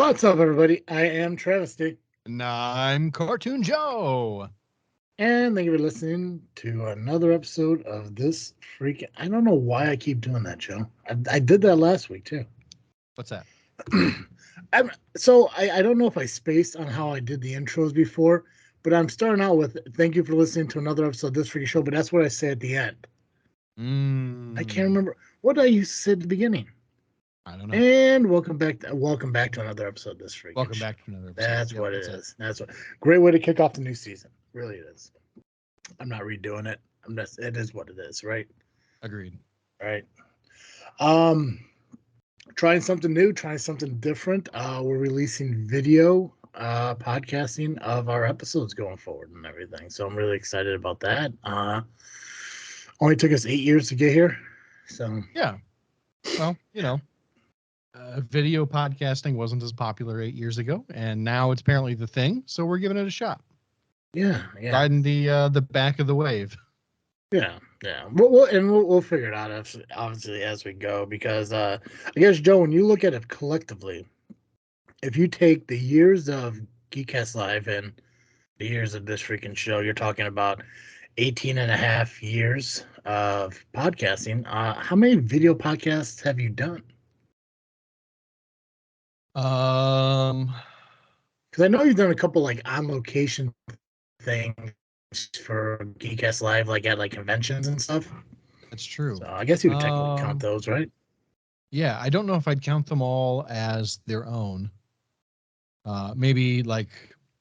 What's up, everybody? I am Travesty. And I'm Cartoon Joe. And thank you for listening to another episode of this freaking. I don't know why I keep doing that, Joe. I did that last week, too. What's that? I don't know if I spaced on how I did the intros before, but I'm starting out with thank you for listening to another episode of this freaking show, but that's what I say at the end. I can't remember. What did I used to say at the beginning? I don't know. And welcome back to another episode of this freaking Welcome show. back to another episode. That's what it is. That's what great way to kick off the new season. Really it is. I'm not redoing it. It is what it is, right? Agreed. Right. Trying something new, trying something different. We're releasing video podcasting of our episodes going forward and everything. So I'm really excited about that. Only took us 8 years to get here. So yeah. Well, video podcasting wasn't as popular 8 years ago, and now it's apparently the thing. So we're giving it a shot. Yeah. Riding the back of the wave. Yeah. We'll figure it out obviously as we go, because I guess, Joe, when you look at it collectively, if you take the years of Geekcast Live and the years of this freaking show, you're talking about 18 and a half years of podcasting. How many video podcasts have you done? Because I know you've done a couple like on location things for Geekcast Live, like at like conventions and stuff. That's true. So I guess you would technically count those, right? Yeah, I don't know if I'd count them all as their own. Maybe like,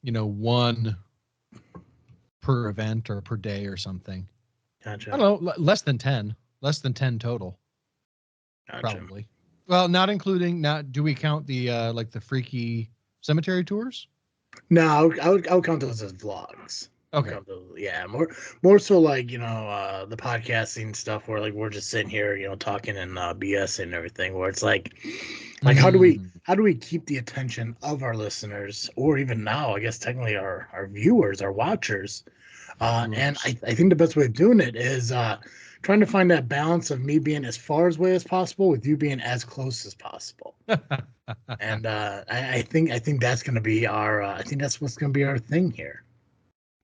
one per event or per day or something. Gotcha. I don't know, less than 10 total. Gotcha. Probably. Well, not including, do we count the like the freaky cemetery tours? No, I would count those as vlogs. Okay. Yeah, more so like, the podcasting stuff where like we're just sitting here, talking and BS and everything, where it's like how do we keep the attention of our listeners, or even now, I guess technically our viewers, our watchers. And I think the best way of doing it is trying to find that balance of me being as far away as possible with you being as close as possible. And I think that's going to be I think that's what's going to be our thing here.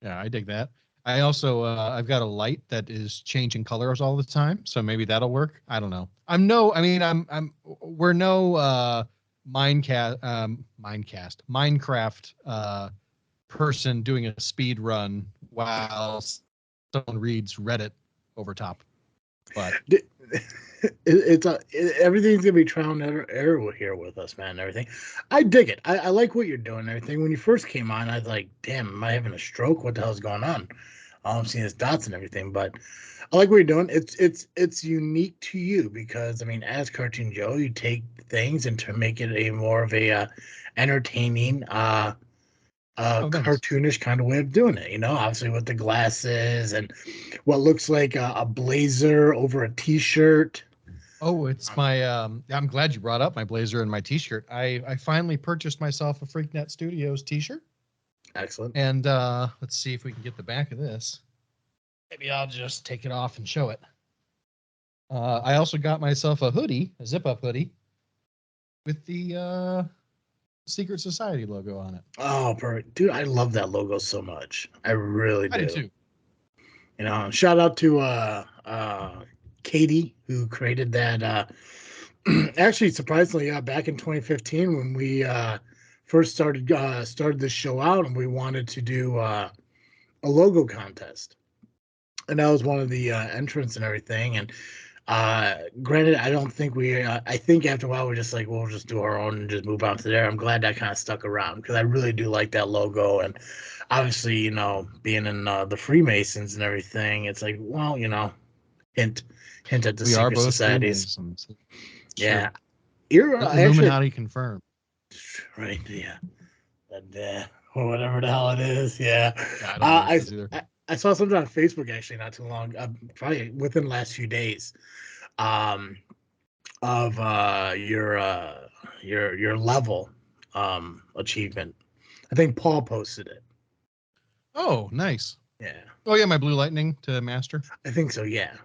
Yeah, I dig that. I also I've got a light that is changing colors all the time, so maybe that'll work. I don't know. We're no Minecraft person doing a speed run while someone reads Reddit over top. But everything's gonna be trial and error here with us, man. And everything, I dig it. I like what you're doing and everything. When you first came on, I was like, "Damn, am I having a stroke? What the hell's going on?" All I'm seeing is dots and everything. But I like what you're doing. It's unique to you because, I mean, as Cartoon Joe, you take things and to make it a more of a entertaining, cartoonish kind of way of doing it. Obviously with the glasses and what looks like a blazer over a t-shirt. Oh, it's my I'm glad you brought up my blazer and my t-shirt. I finally purchased myself a Freaknet Studios t-shirt. Excellent. And let's see if we can get the back of this. Maybe I'll just take it off and show it. I also got myself a hoodie, a zip-up hoodie, with the Secret Society logo on it. Oh, perfect. Dude, I love that logo so much. I really do. I do too. Shout out to Katie, who created that. Actually, surprisingly, back in 2015, when we first started this show out, and we wanted to do a logo contest, and that was one of the entrants and everything. And granted, I don't think I think after a while we're just like, we'll just do our own and just move on to there. I'm glad that kind of stuck around because I really do like that logo. And obviously, being in the Freemasons and everything, it's like, well, hint at the secret societies. Freemasons. Yeah. You're Illuminati confirmed. Right. Yeah. Or whatever the hell it is. Yeah. I saw something on Facebook actually not too long, probably within the last few days, of your level achievement. I think Paul posted it. Oh, nice. Yeah. Oh yeah, my Blue Lightning to master. I think so. Yeah.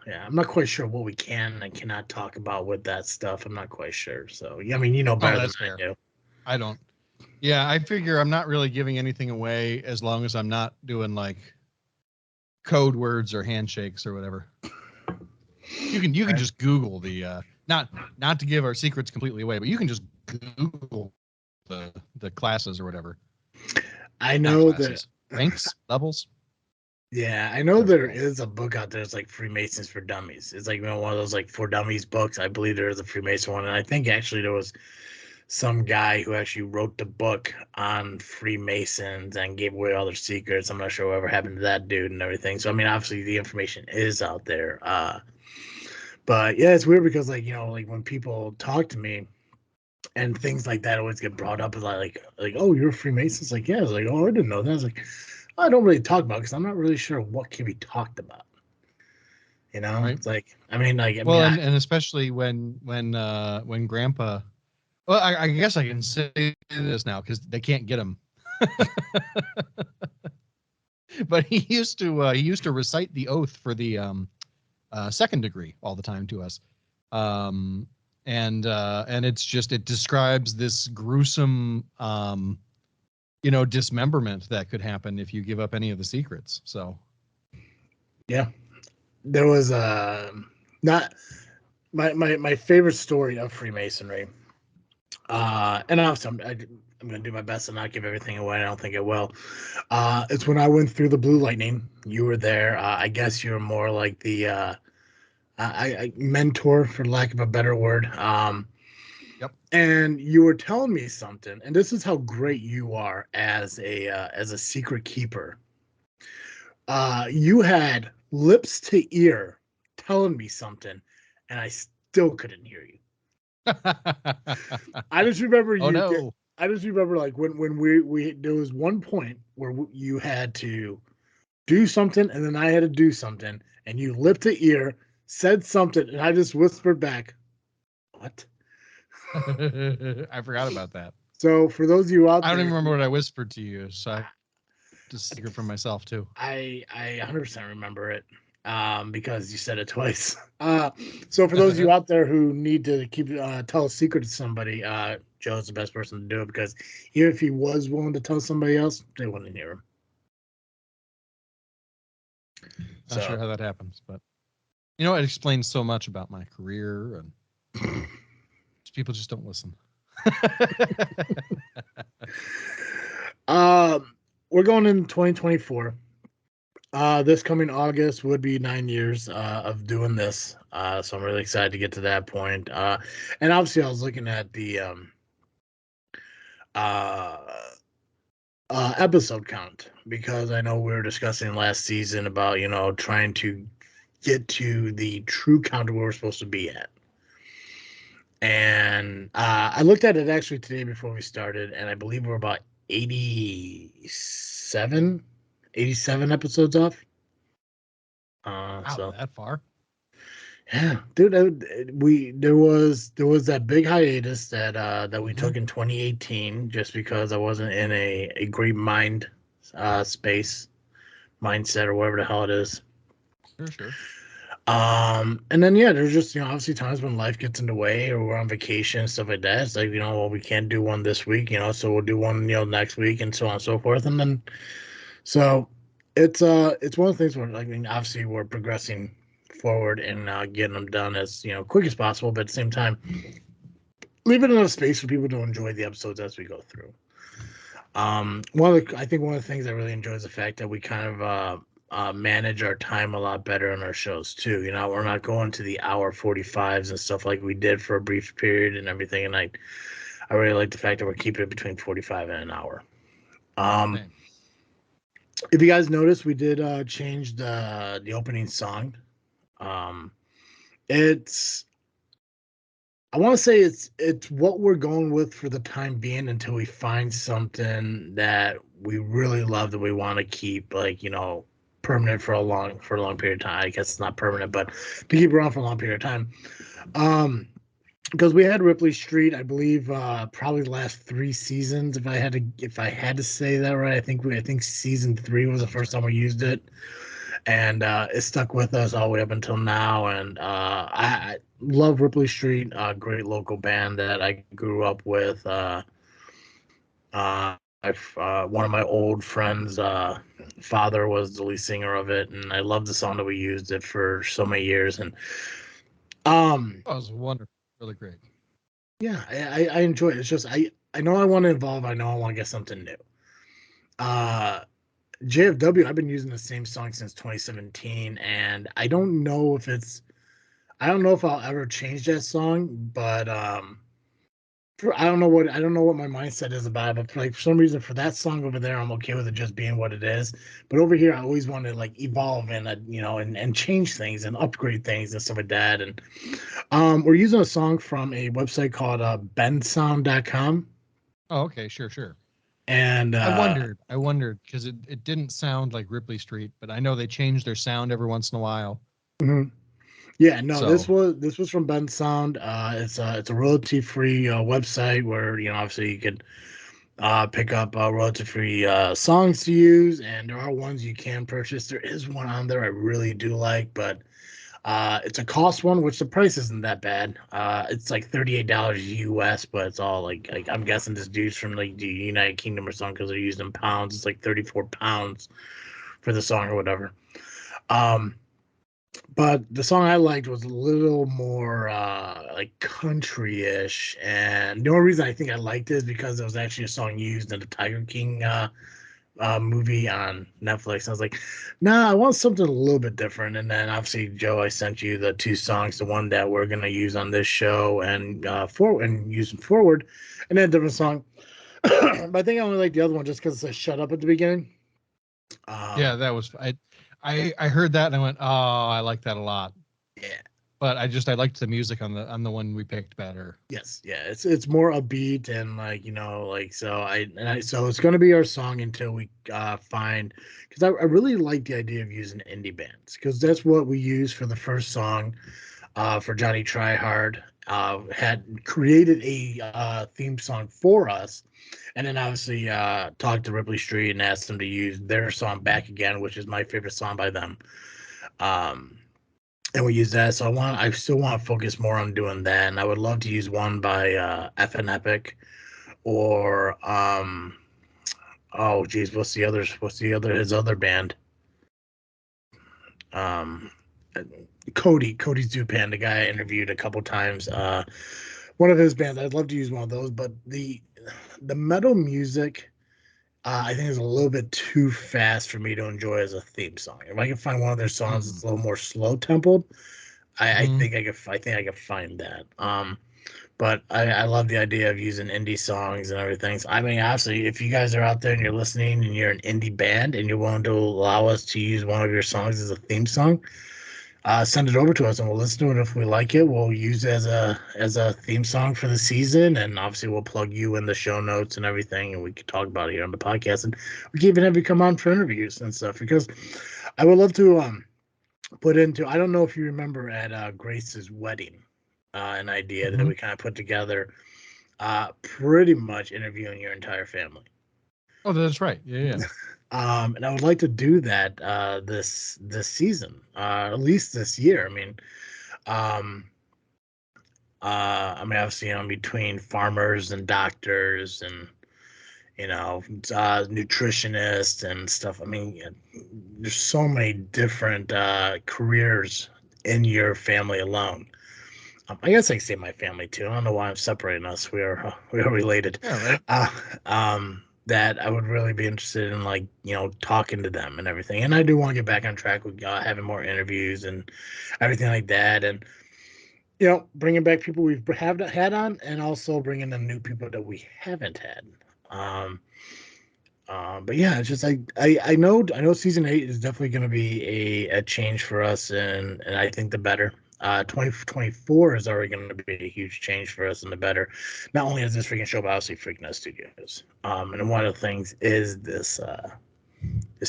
I'm not quite sure what we can and cannot talk about with that stuff. I'm not quite sure. So I mean, better than I do. I don't. Yeah, I figure I'm not really giving anything away as long as I'm not doing like code words or handshakes or whatever. You can just Google the not to give our secrets completely away, but you can just Google the classes or whatever. I Not know that. classes, ranks, levels. Yeah, I know there is a book out there. It's like Freemasons for Dummies. It's like one of those like for dummies books. I believe there is a Freemason one, and I think actually there was some guy who actually wrote the book on Freemasons and gave away all their secrets. I'm not sure whatever happened to that dude and everything. So I mean, obviously the information is out there. But yeah, it's weird because like like when people talk to me and things like that always get brought up as like oh, you're a Freemason. It's like yeah, it's like oh, I didn't know that. I was like I don't really talk about because I'm not really sure what can be talked about. Right. It's like I mean Well, and especially when Grandpa. Well, I guess I can say this now because they can't get him. But he used to recite the oath for the second degree all the time to us, and it describes this gruesome dismemberment that could happen if you give up any of the secrets. So yeah, there was not my favorite story of Freemasonry. And obviously I'm going to do my best to not give everything away. I don't think it will. It's when I went through the Blue Lightning. You were there. I guess you were more like the I mentor, for lack of a better word. yep. And you were telling me something, and this is how great you are as a secret keeper. You had lips to ear telling me something, and I still couldn't hear you. I just remember Oh no. I just remember like when we there was one point where you had to do something and then I had to do something and you lip to ear said something and I just whispered back, "What?" I forgot about that. So for those of you out I don't there, even remember what I whispered to you, so I just secret from myself too. I 100% remember it because you said it twice. So for those of you out there who need to keep tell a secret to somebody, Joe's the best person to do it because even if he was willing to tell somebody else, they wouldn't hear him. Not sure how that happens, but it explains so much about my career and people just don't listen. We're going in 2024. This coming August would be 9 years of doing this. So I'm really excited to get to that point. And obviously, I was looking at the uh, episode count because I know we were discussing last season about trying to get to the true count of where we're supposed to be at. And I looked at it actually today before we started, and I believe we're about 87 episodes off. Wow, So that far? yeah, dude, there was that big hiatus that we took in 2018 just because I wasn't in a great space mindset or whatever the hell it is. Sure. And then yeah, there's just obviously times when life gets in the way or we're on vacation and stuff like that. It's like well, we can't do one this week, so we'll do one next week and so on and so forth. And then so it's one of the things where I mean obviously we're progressing forward and getting them done as quick as possible, but at the same time leaving enough space for people to enjoy the episodes as we go through. I think one of the things I really enjoy is the fact that we kind of manage our time a lot better on our shows too. We're not going to the hour 45s and stuff like we did for a brief period and everything. And I really like the fact that we're keeping it between 45 and an hour. If you guys noticed, we did change the opening song. It's I want to say it's what we're going with for the time being until we find something that we really love that we want to keep permanent for a long period of time. I guess it's not permanent, but to keep around for a long period of time. Because we had Ripley Street, I believe, probably the last 3 seasons. If I had to say that right, I think season 3 was the first time we used it, and it stuck with us all the way up until now. And I love Ripley Street, a great local band that I grew up with. One of my old friends' father was the lead singer of it, and I love the song that we used it for so many years. And That was wonderful, really great. yeah, I enjoy it. It's just I know I want to evolve. I know I want to get something new. Uh, JFW, I've been using the same song since 2017, and I don't know if I'll ever change that song, but I don't know what my mindset is about it, but for some reason for that song over there, I'm okay with it just being what it is. But over here, I always want to like evolve and and change things and upgrade things and stuff like that. And we're using a song from a website called bensound.com. Oh, okay, sure. And I wondered because it didn't sound like Ripley Street, but I know they change their sound every once in a while. mhm. Yeah, no, So, this was from Ben Sound. It's a royalty free website where obviously you can pick up royalty free songs to use, and there are ones you can purchase. There is one on there I really do like, but it's a cost one, which the price isn't that bad. It's like $38 US, but it's all like I'm guessing this dude's from like the United Kingdom or something because they're using pounds. It's like 34 pounds for the song or whatever. Um, but the song I liked was a little more like country-ish, and the only reason I think I liked it is because it was actually a song used in the Tiger King movie on Netflix. I was like, nah, I want something a little bit different. And then obviously, Joe, I sent you the two songs, the one that we're gonna use on this show and use them forward, and then a different song. But I think I only like the other one just because it says "shut up" at the beginning. yeah, Um, that was I heard that and I went, "Oh, I like that a lot." yeah. But I liked the music on the one we picked better. Yes, yeah, it's more upbeat and like like so it's gonna be our song until we find because I really like the idea of using indie bands because that's what we used for the first song for Johnny Tryhard. Had created a theme song for us, and then obviously talked to Ripley Street and asked them to use their song back again, which is my favorite song by them. Um, and we use that. So I still want to focus more on doing that. And I would love to use one by F and Epic or oh geez, what's the other his other band? Um Cody's Dupan, the guy I interviewed a couple times. One of his bands. I'd love to use one of those, but the metal music I think is a little bit too fast for me to enjoy as a theme song. If I can find one of their songs Mm-hmm. that's a little more slow tempoed, I Mm-hmm. think I could find that. But I love the idea of using indie songs and everything. So, I mean, obviously, if you guys are out there and you're listening and you're an indie band and you're willing to allow us to use one of your songs as a theme song, send it over to us and we'll listen to it. If we like it, we'll use it as a theme song for the season. And obviously, we'll plug you in the show notes and everything, and we can talk about it here on the podcast. And we can even have you come on for interviews and stuff because I would love to put into. I don't know if you remember at Grace's wedding, an idea that Mm-hmm. we kind of put together, pretty much interviewing your entire family. Oh, that's right. Yeah. And I would like to do that this season, at least this year. Um, obviously, between farmers and doctors and nutritionists and stuff. I mean, there's so many different careers in your family alone. I guess I can say my family too. I don't know why I'm separating us. We are related. Yeah, right. Uh, that I would really be interested in, like talking to them and everything. And I do want to get back on track with having more interviews and everything like that. And bringing back people we've have had on, and also bringing in new people that we haven't had. Um, but yeah, it's just I know season 8 is definitely going to be a change for us, and I think the better. 2024 is already going to be a huge change for us, and the better. Not only is this freaking show, but obviously freaking us studios. And one of the things is this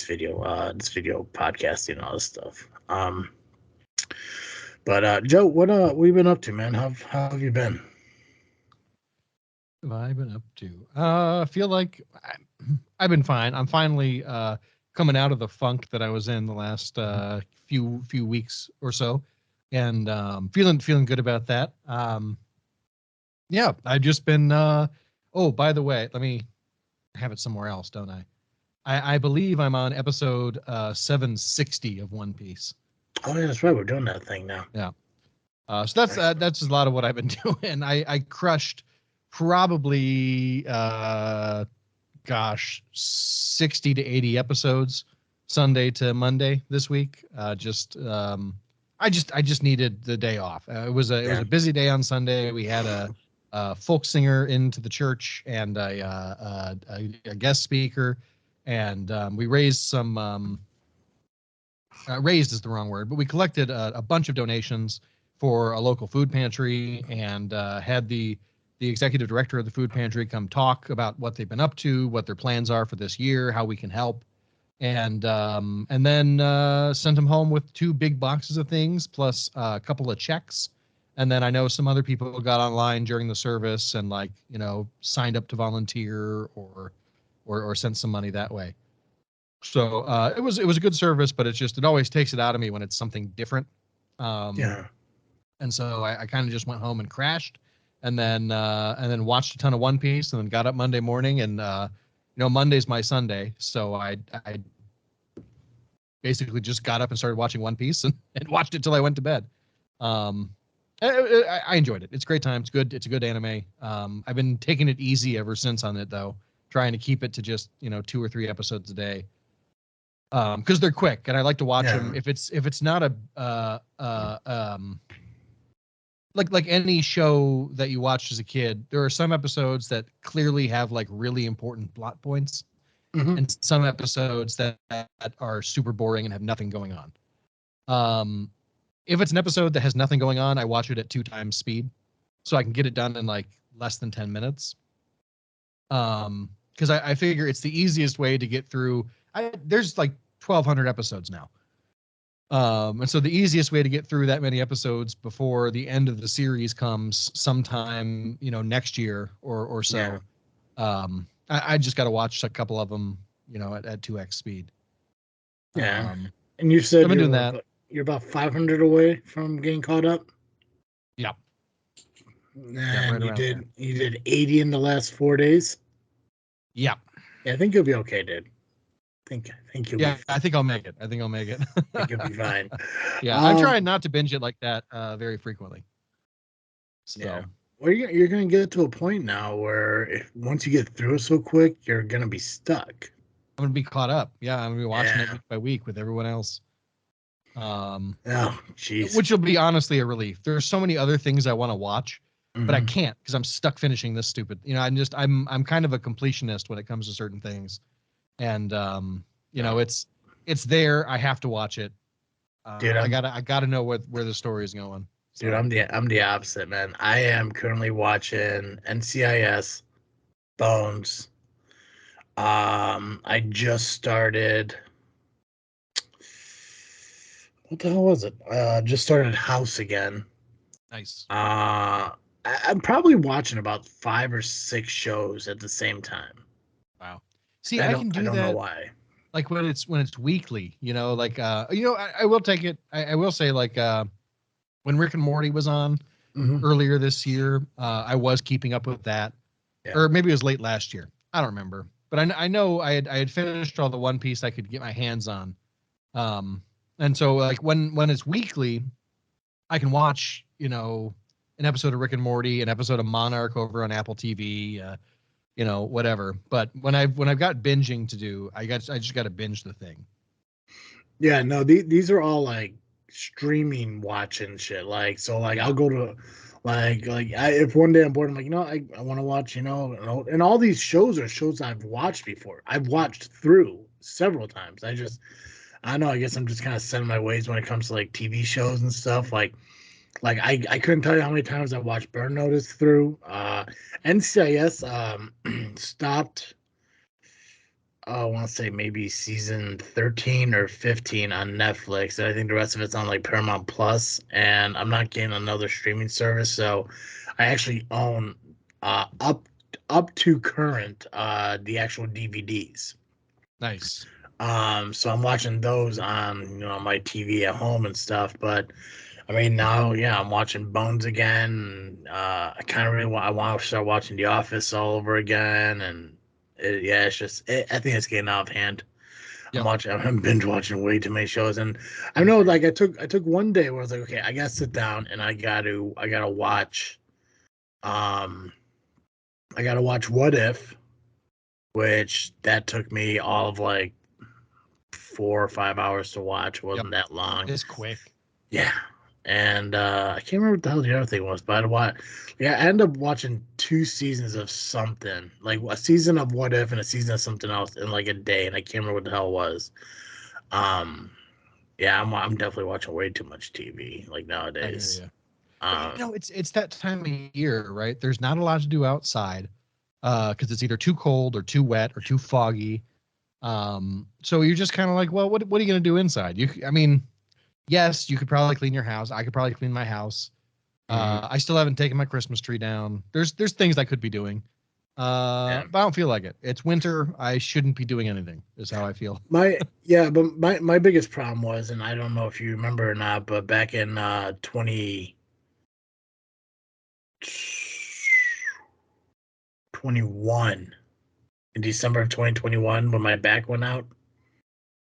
video podcasting and all this stuff. But Joe, what have you been up to, man? How have you been? What have I been up to? I feel like I've been fine. I'm finally coming out of the funk that I was in the last few weeks or so, and feeling good about that. Yeah, I've just been. Oh, by the way, let me have it somewhere else, don't I? I believe I'm on episode 760 of One Piece. Oh, yeah, that's right. We're doing that thing now. Yeah. So that's a lot of what I've been doing. I crushed probably 60 to 80 episodes Sunday to Monday this week. I just needed the day off. It was a busy day on Sunday. We had a folk singer into the church and a guest speaker, and we raised some raised is the wrong word, but we collected a bunch of donations for a local food pantry, and had the executive director of the food pantry come talk about what they've been up to, what their plans are for this year, how we can help, and then sent them home with 2 big boxes of things plus a couple of checks. And then I know some other people got online during the service and signed up to volunteer or sent some money that way. So it was a good service, but it always takes it out of me when it's something different. Yeah. And so I kind of just went home and crashed, and then watched a ton of One Piece, and then got up Monday morning, and Monday's my Sunday, so I basically just got up and started watching One Piece and watched it till I went to bed. I enjoyed it. It's a great time. It's good. It's a good anime. I've been taking it easy ever since on it, though, trying to keep it to just 2 or 3 episodes a day. Because they're quick, and I like to watch them. If it's not like any show that you watched as a kid, there are some episodes that clearly have like really important plot points, and some episodes that are super boring and have nothing going on. If it's an episode that has nothing going on, I watch it at 2 times speed, so I can get it done in like less than 10 minutes. Because I figure it's the easiest way to get through. There's like 1,200 episodes now. And so the easiest way to get through that many episodes before the end of the series comes sometime, next year or so. Yeah. I just got to watch a couple of them, at 2x speed. Yeah. And you said I've been doing that. You're about 500 away from getting caught up. Yeah. And right you did 80 in the last 4 days. Yeah. Yeah, I think you'll be okay, dude. I think you'll be fine. I think I'll make it. I think you'll be fine. Yeah, I'm trying not to binge it like that very frequently. So. Yeah. Well, you're going to get to a point now where once you get through it so quick, you're going to be stuck. I'm going to be caught up. Yeah, I'm going to be watching it week by week with everyone else. Oh, jeez. Which will be honestly a relief. There are so many other things I want to watch, but I can't because I'm stuck finishing this stupid. I'm kind of a completionist when it comes to certain things, and it's there. I have to watch it. Dude, I gotta know where the story is going. So. Dude, I'm the opposite, man. I am currently watching NCIS, Bones. I just started. What the hell was it? Just started House again. Nice. I'm probably watching about 5 or 6 shows at the same time. Wow. See, I can do that. I don't know why. Like when it's weekly, I will take it. I will say when Rick and Morty was on earlier this year, I was keeping up with that, or maybe it was late last year. I don't remember, but I know I had finished all the One Piece I could get my hands on. And so like when it's weekly, I can watch, an episode of Rick and Morty, an episode of Monarch over on Apple TV, whatever. But when I've got binging to do, I just got to binge the thing. Yeah, no, these are all like streaming watching shit. Like, so like I'll go to if one day I'm bored, I'm like, I want to watch, and all these shows are shows I've watched before. I've watched through several times. I don't know. I guess I'm just kind of set in my ways when it comes to like TV shows and stuff. Like I couldn't tell you how many times I watched Burn Notice through. NCIS stopped. I want to say maybe season 13 or 15 on Netflix. And I think the rest of it's on like Paramount Plus. And I'm not getting another streaming service, so I actually own up to current the actual DVDs. Nice. So I'm watching those on my TV at home and stuff. But I mean now, I'm watching Bones again. I kind of I want to start watching The Office all over again, and It's just I think it's getting out of hand. Yep. I'm binge watching way too many shows, and I know like I took one day where I was like, okay, I gotta sit down and I gotta watch, um, I gotta watch What If, which that took me all of like 4 or 5 hours to watch. It Yep. wasn't that long. It's quick. Yeah. And I can't remember what the hell the other thing was, but I ended up watching 2 seasons of something, like a season of What If and a season of something else in like a day, and I can't remember what the hell it was. Um, yeah, I'm definitely watching way too much TV like I hear nowadays. you. But Um, it's that time of year, right? There's not a lot to do outside, because it's either too cold or too wet or too foggy. So you're just kind of like, well, what are you gonna do inside? I mean, yes, you could probably clean your house. I could probably clean my house. mhm, I still haven't taken my Christmas tree down. There's things I could be doing. yeah. But I don't feel like it. It's winter. I shouldn't be doing anything, is how I feel. But my biggest problem was, and I don't know if you remember or not, but back in 2021, in December of 2021, when my back went out,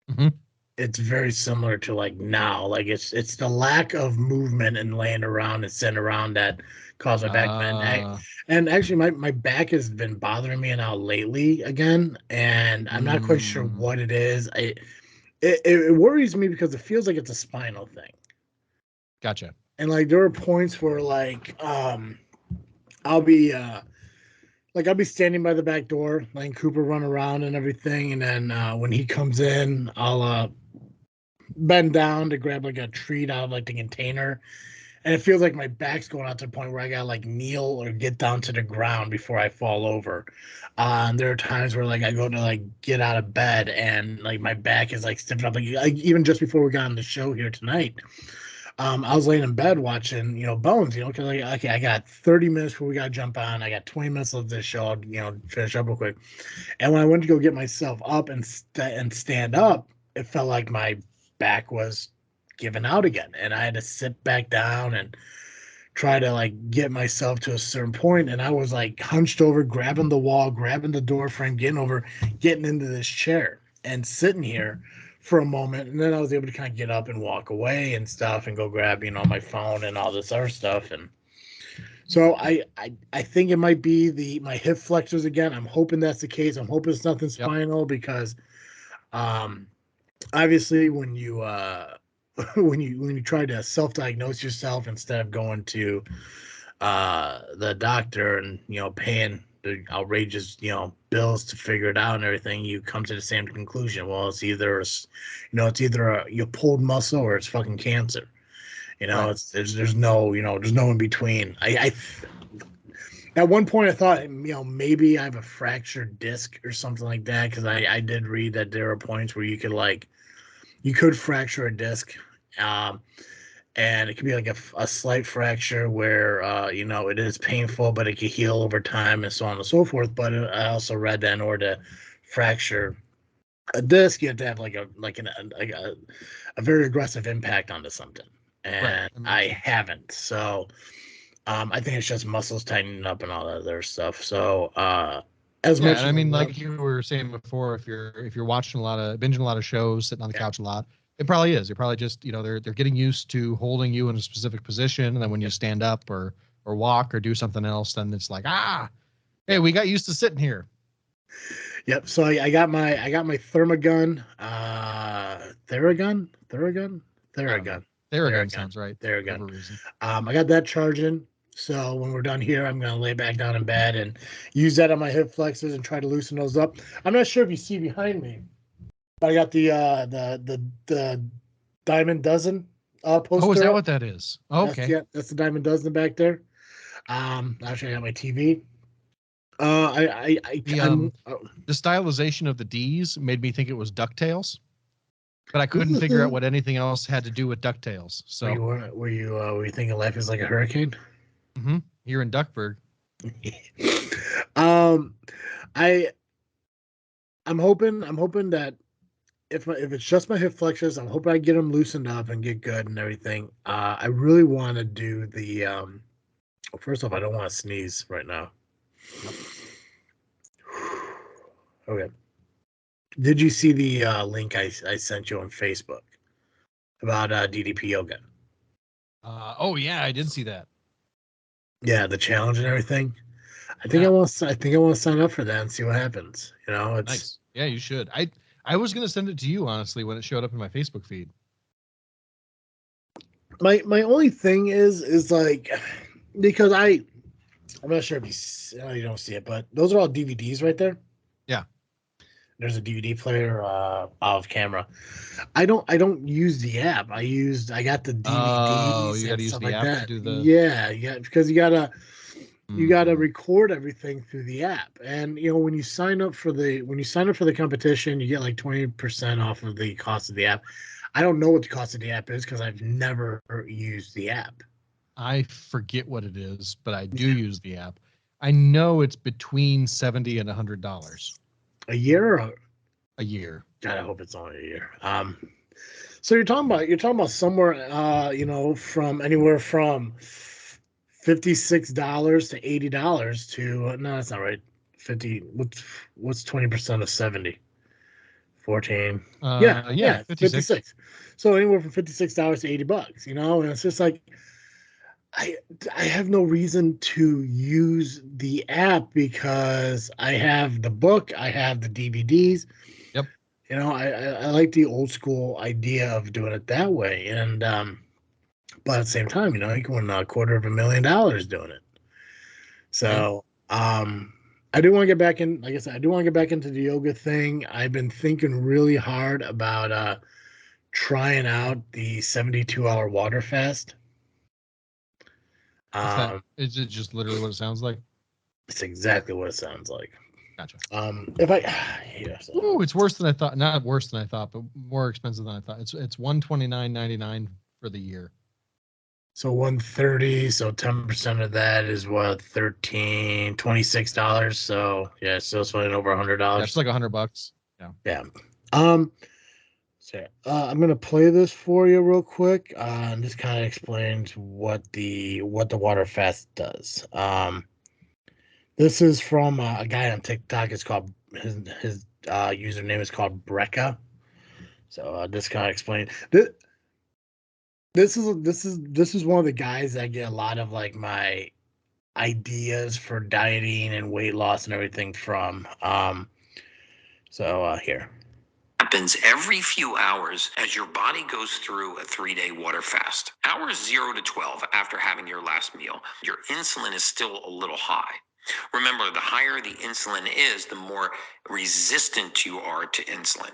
Hmm. it's very similar to like now. Like it's the lack of movement and laying around and sitting around that caused my back. Uh, And actually, my back has been bothering me now lately again, and I'm not quite sure mm, what it is. It worries me because it feels like it's a spinal thing. gotcha. And like there are points where I'll be I'll be standing by the back door, letting Cooper run around and everything, and then when he comes in, I'll bend down to grab like a treat out of like the container, and it feels like my back's going out to the point where I gotta like kneel or get down to the ground before I fall over. And there are times where like I go to like get out of bed and like my back is like stiffened up. Like even just before we got on the show here tonight, I was laying in bed watching, Bones, because like, okay, I got 30 minutes before we got to jump on. I got 20 minutes left of this show. I'll, finish up real quick. And when I went to go get myself up and stand up, it felt like my back was giving out again, and I had to sit back down and try to like get myself to a certain point. And I was like hunched over, grabbing the wall, grabbing the door frame, getting into this chair and sitting here for a moment. And then I was able to kind of get up and walk away and stuff and go grab, my phone and all this other stuff. And so I think it might be my hip flexors again. I'm hoping that's the case. I'm hoping it's nothing Yep. spinal because um obviously when you when you try to self-diagnose yourself instead of going to the doctor and paying the outrageous bills to figure it out and everything, you come to the same conclusion. Well, it's either you pulled muscle or it's fucking cancer. Right. It's there's no in between. At one point I thought maybe I have a fractured disc or something like that, because I did read that there are points where you could fracture a disc. Um, and it could be like a slight fracture where it is painful, but it can heal over time and so on and so forth. But I also read that in order to fracture a disc, you have to have a very aggressive impact onto something, Right. and That makes I sense. haven't. So I think it's just muscles tightening up and all that other stuff. So as Yeah, much and I as I mean, love, like you were saying before, if you're watching binging a lot of shows, sitting on the yeah, couch a lot, it probably is. You're probably just, they're getting used to holding you in a specific position, and then when you yep, stand up or walk or do something else, then it's like, hey, yep. we got used to sitting here. Yep. So I got my Thermagun, I don't know. Theragun, Theragun Theragun, sounds right for Theragun. whatever reason. I got that charging. So when we're done here, I'm gonna lay back down in bed and use that on my hip flexors and try to loosen those up. I'm not sure if you see behind me, but I got the Diamond Dozen Oh, is poster that up. what that is? Oh, okay. That's the Diamond Dozen back there. Actually, I got my TV. The the stylization of the D's made me think it was DuckTales, but I couldn't figure out what anything else had to do with DuckTales. were So, you were you thinking life is like a hurricane? here in Duckburg. um, I I'm hoping that if it's just my hip flexors, I'm hoping I get them loosened up and get good and everything. I really want to do the first off, I don't want to sneeze right now. Yep. Okay. Did you see the link I sent you on Facebook about DDP yoga? Oh yeah, I did see that. Yeah, the challenge and everything. I think Yeah, I want to sign up for that and see what happens. You know, it's nice. Yeah, you should. I was gonna send it to you honestly when it showed up in my Facebook feed. my only thing is like because I'm not sure if you don't see it, but those are all DVDs right there. Yeah. There's a DVD player off camera. I don't use the app. I got the Oh, DVDs you got and to use stuff the like app to that. do the. Yeah, yeah, because you gotta Mhm. record everything through the app. And you know, when you sign up for the competition, you get like 20% off of the cost of the app. I don't know what the cost of the app is because I've never used the app. I forget what it is, but I do Yeah. use the app. I know it's between $70 and $100 A year or a year. God, I hope it's only a year. So you're talking about somewhere from anywhere from $56 to $80 to no, that's not right. 50 what's 20% of 70? 14. Yeah, Yeah, yeah, 56. 56. So anywhere from $56 to $80, and it's just like I I have no reason to use the app because I have the book, I have the DVDs. Yep. I like the old school idea of doing it that way, and but at the same time, you can win $250,000 doing it. Yeah. So I do want to get back in. Like I said, I do want to get back into the yoga thing. I've been thinking really hard about trying out the 72-hour water fast. What's that? Um, Is it just literally what it sounds like? it's exactly what it sounds like. Gotcha. If I here, so Ooh, it's worse than I thought. Not worse than I thought, but more expensive than I thought. It's $129.99 for the year. so 130, so 10% of that is what, 13, $26. So yeah, still spending over $100. Yeah, it's like $100. Yeah. Yeah. Um, so I'm gonna play this for you real quick. And this kind of explains what the water fast does. This is from a guy on TikTok. It's called his username is called Brecca. So this kind of explains this is one of the guys that get a lot of like my ideas for dieting and weight loss and everything from. So here. Happens every few hours as your body goes through a 3-day water fast. Hours 0 to 12 after having your last meal, your insulin is still a little high. Remember, the higher the insulin is, the more resistant you are to insulin.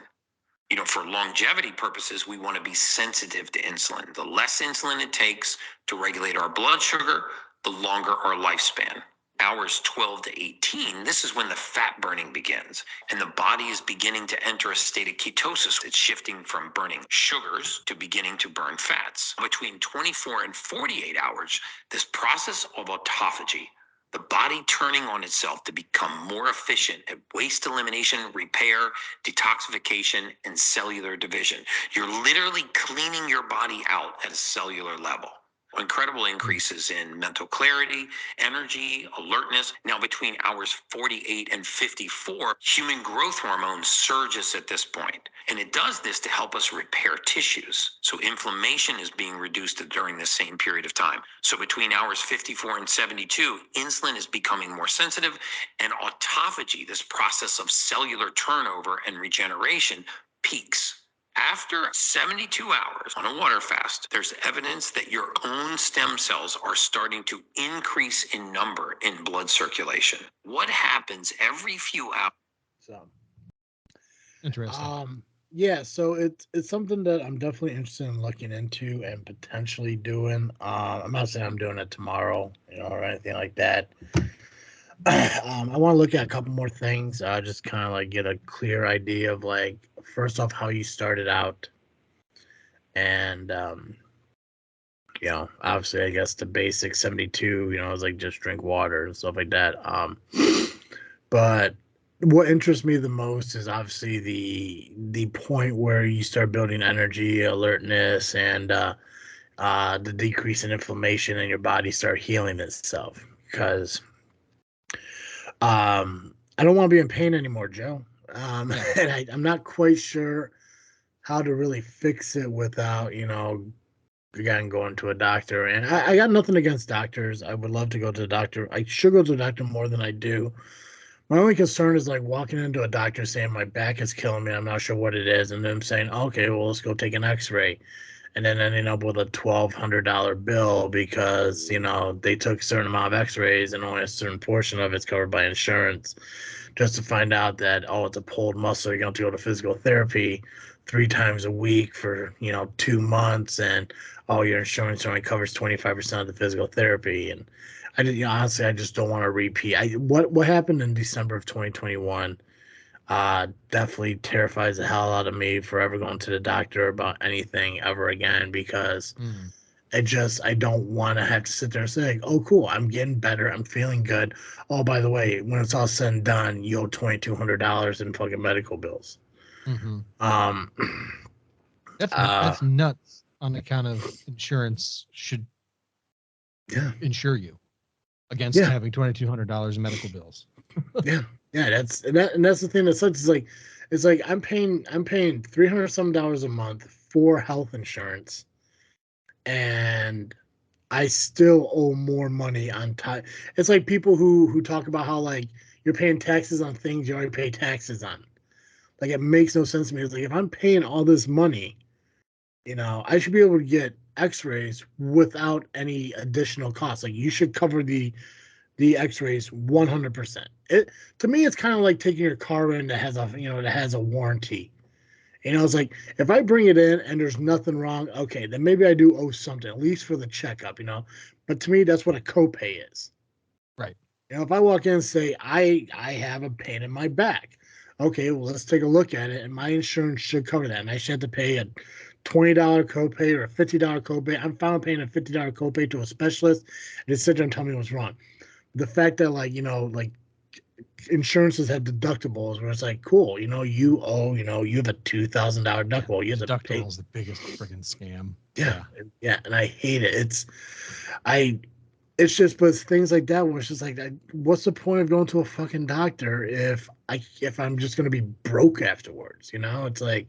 For longevity purposes, we want to be sensitive to insulin. The less insulin it takes to regulate our blood sugar, the longer our lifespan. Hours 12 to 18, this is when the fat burning begins, and the body is beginning to enter a state of ketosis. It's shifting from burning sugars to beginning to burn fats. Between 24 and 48 hours, this process of autophagy, the body turning on itself to become more efficient at waste elimination, repair, detoxification, and cellular division. You're literally cleaning your body out at a cellular level. Incredible increases in mental clarity, energy, alertness. Now, between hours 48 and 54, human growth hormone surges at this point. And it does this to help us repair tissues. So inflammation is being reduced during the same period of time. So between hours 54 and 72, insulin is becoming more sensitive, and autophagy, this process of cellular turnover and regeneration, peaks. After 72 hours on a water fast, there's evidence that your own stem cells are starting to increase in number in blood circulation. What happens every few hours? So, Interesting. yeah, so it's something that I'm definitely interested in looking into and potentially doing. I'm not saying I'm doing it tomorrow, or anything like that. I want to look at a couple more things. Just kind of like get a clear idea of like first off how you started out, and obviously I guess the basic 72, is like just drink water and stuff like that. But what interests me the most is obviously the point where you start building energy, alertness, and the decrease in inflammation, and your body start healing itself because I don't want to be in pain anymore, Joe. And I'm not quite sure how to really fix it without, again, going to a doctor. And I got nothing against doctors. I would love to go to the doctor. I should go to the doctor more than I do. My only concern is like walking into a doctor saying my back is killing me. I'm not sure what it is, and them saying, okay, well, let's go take an X-ray, and then ending up with a $1,200 bill because they took a certain amount of X-rays and only a certain portion of it's covered by insurance, just to find out that it's a pulled muscle. You're going to go to physical therapy 3 times a week for 2 months, and your insurance only covers 25% of the physical therapy. And honestly, I just don't want to repeat. What happened in December of 2021 definitely terrifies the hell out of me for ever going to the doctor about anything ever again, because I don't want to have to sit there and say, oh, cool, I'm getting better, I'm feeling good. Oh, by the way, when it's all said and done, you owe $2,200 in fucking medical bills. Mm-hmm. Um, that's nuts. On account of insurance should insure you against having $2,200 in medical bills. that's the thing that sucks. It's like I'm paying $300 some a month for health insurance, and I still owe more money on time. It's like people who talk about how like you're paying taxes on things you already pay taxes on. Like, it makes no sense to me. It's like, if I'm paying all this money, I should be able to get X-rays without any additional costs. Like, you should cover the X-rays 100%. It, to me, it's kind of like taking your car in that has a warranty. It's like, if I bring it in and there's nothing wrong, okay, then maybe I do owe something, at least for the checkup. But to me, that's what a copay is. Right. If I walk in and say I have a pain in my back, okay, well, let's take a look at it, and my insurance should cover that, and I should have to pay a $20 copay or a $50 copay. I'm fine with paying a $50 copay to a specialist and just sit there and tell me what's wrong. The fact that like insurances have deductibles where it's like, cool, you owe, you have a $2,000 deductible. You have to pay. Deductible is the biggest friggin' scam. Yeah, and I hate it. It's just, but it's things like that where it's just like, what's the point of going to a fucking doctor if I'm just gonna be broke afterwards? It's like,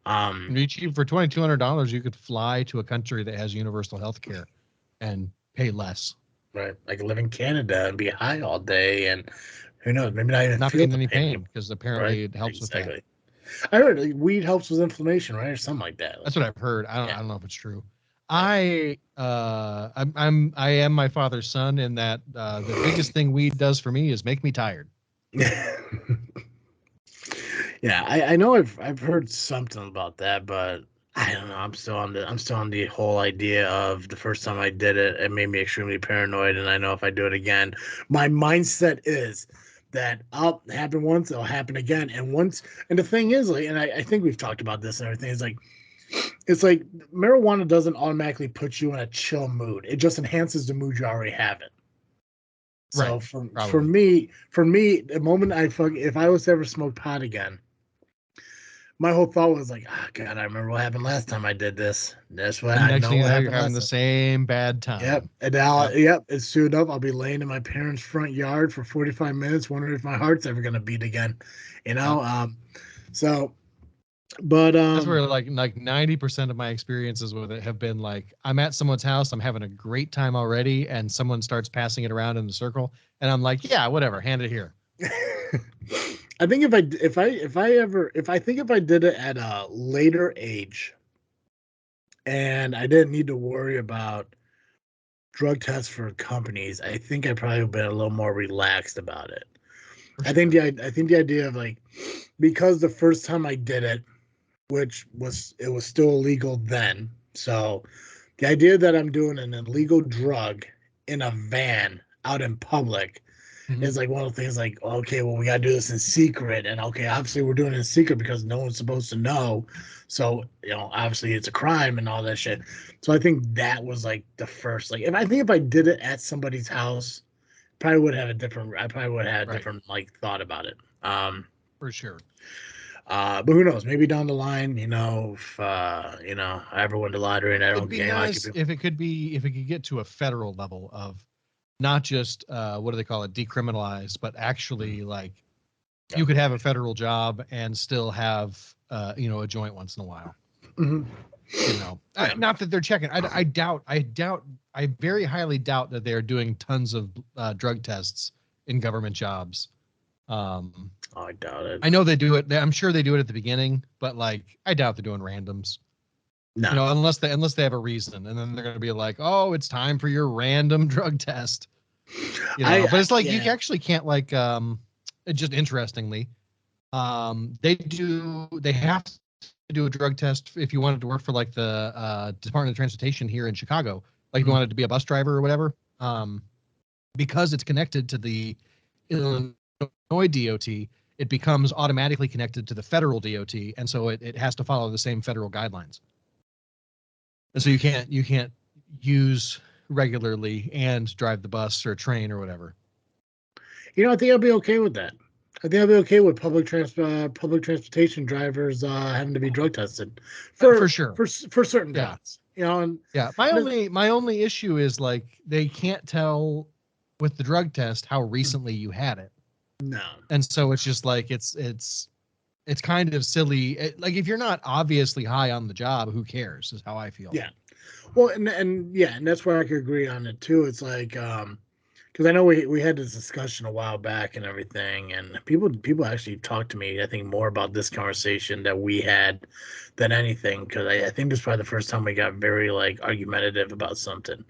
It'd be cheap. For $2,200, you could fly to a country that has universal health care and pay less. right? I could live in Canada and be high all day, and who knows, maybe not even not feel feeling any pain, anymore, because apparently it helps with that. I heard like, weed helps with inflammation, right, or something like that. That's what I've heard. I don't know if it's true. I am my father's son in that the biggest thing weed does for me is make me tired. Yeah, I know I've heard something about that, but I don't know. I'm still on the whole idea of the first time I did it, it made me extremely paranoid, and I know if I do it again, my mindset is that I'll happen once, it'll happen again, and the thing is, like, and I think we've talked about this and everything. It's like marijuana doesn't automatically put you in a chill mood. It just enhances the mood you already have it. So for me, the moment if I was to ever smoke pot again, my whole thought was like, oh God, I remember what happened last time I did this. That's what I know. What happened? You're having the same bad time. Yep. And now, it's soon up. I'll be laying in my parents' front yard for 45 minutes, wondering if my heart's ever gonna beat again. So, but that's where like 90% of my experiences with it have been like, I'm at someone's house, I'm having a great time already, and someone starts passing it around in the circle, and I'm like, yeah, whatever, hand it here. I think if I did it at a later age, and I didn't need to worry about drug tests for companies, I think I probably would have been a little more relaxed about it. I think the idea of like, because the first time I did it, which was still illegal then, so the idea that I'm doing an illegal drug in a van out in public is like one of the things like, okay, well, we got to do this in secret. And okay, obviously we're doing it in secret because no one's supposed to know. So, obviously it's a crime and all that shit. So I think that was like the first, like, if I did it at somebody's house, I probably would have a different like thought about it. For sure. But who knows? Maybe down the line, if I ever win the lottery and I don't get nice if it could get to a federal level of not just what do they call it, decriminalized, but actually like you could have a federal job and still have, a joint once in a while. Mm-hmm. Not that they're checking. I very highly doubt that they're doing tons of drug tests in government jobs. I doubt it. I know they do it. I'm sure they do it at the beginning, but I doubt they're doing randoms. No. Unless they have a reason, and then they're going to be like, "Oh, it's time for your random drug test." But it's like you actually can't just interestingly, they have to do a drug test if you wanted to work for the Department of Transportation here in Chicago, if you wanted to be a bus driver or whatever, because it's connected to the Illinois DOT, it becomes automatically connected to the federal DOT, and so it has to follow the same federal guidelines. And so you can't use regularly and drive the bus or train or whatever. I think I'll be okay with that. I think I'll be okay with public transportation drivers having to be drug tested for sure for certain jobs. My only issue is they can't tell with the drug test how recently you had it. No. And so it's just it's kind of silly. If you're not obviously high on the job, who cares? Is how I feel. Yeah. Well, and that's where I could agree on it too. It's because I know we had this discussion a while back and everything, and people actually talked to me, I think, more about this conversation that we had than anything, because I think this is probably the first time we got very argumentative about something,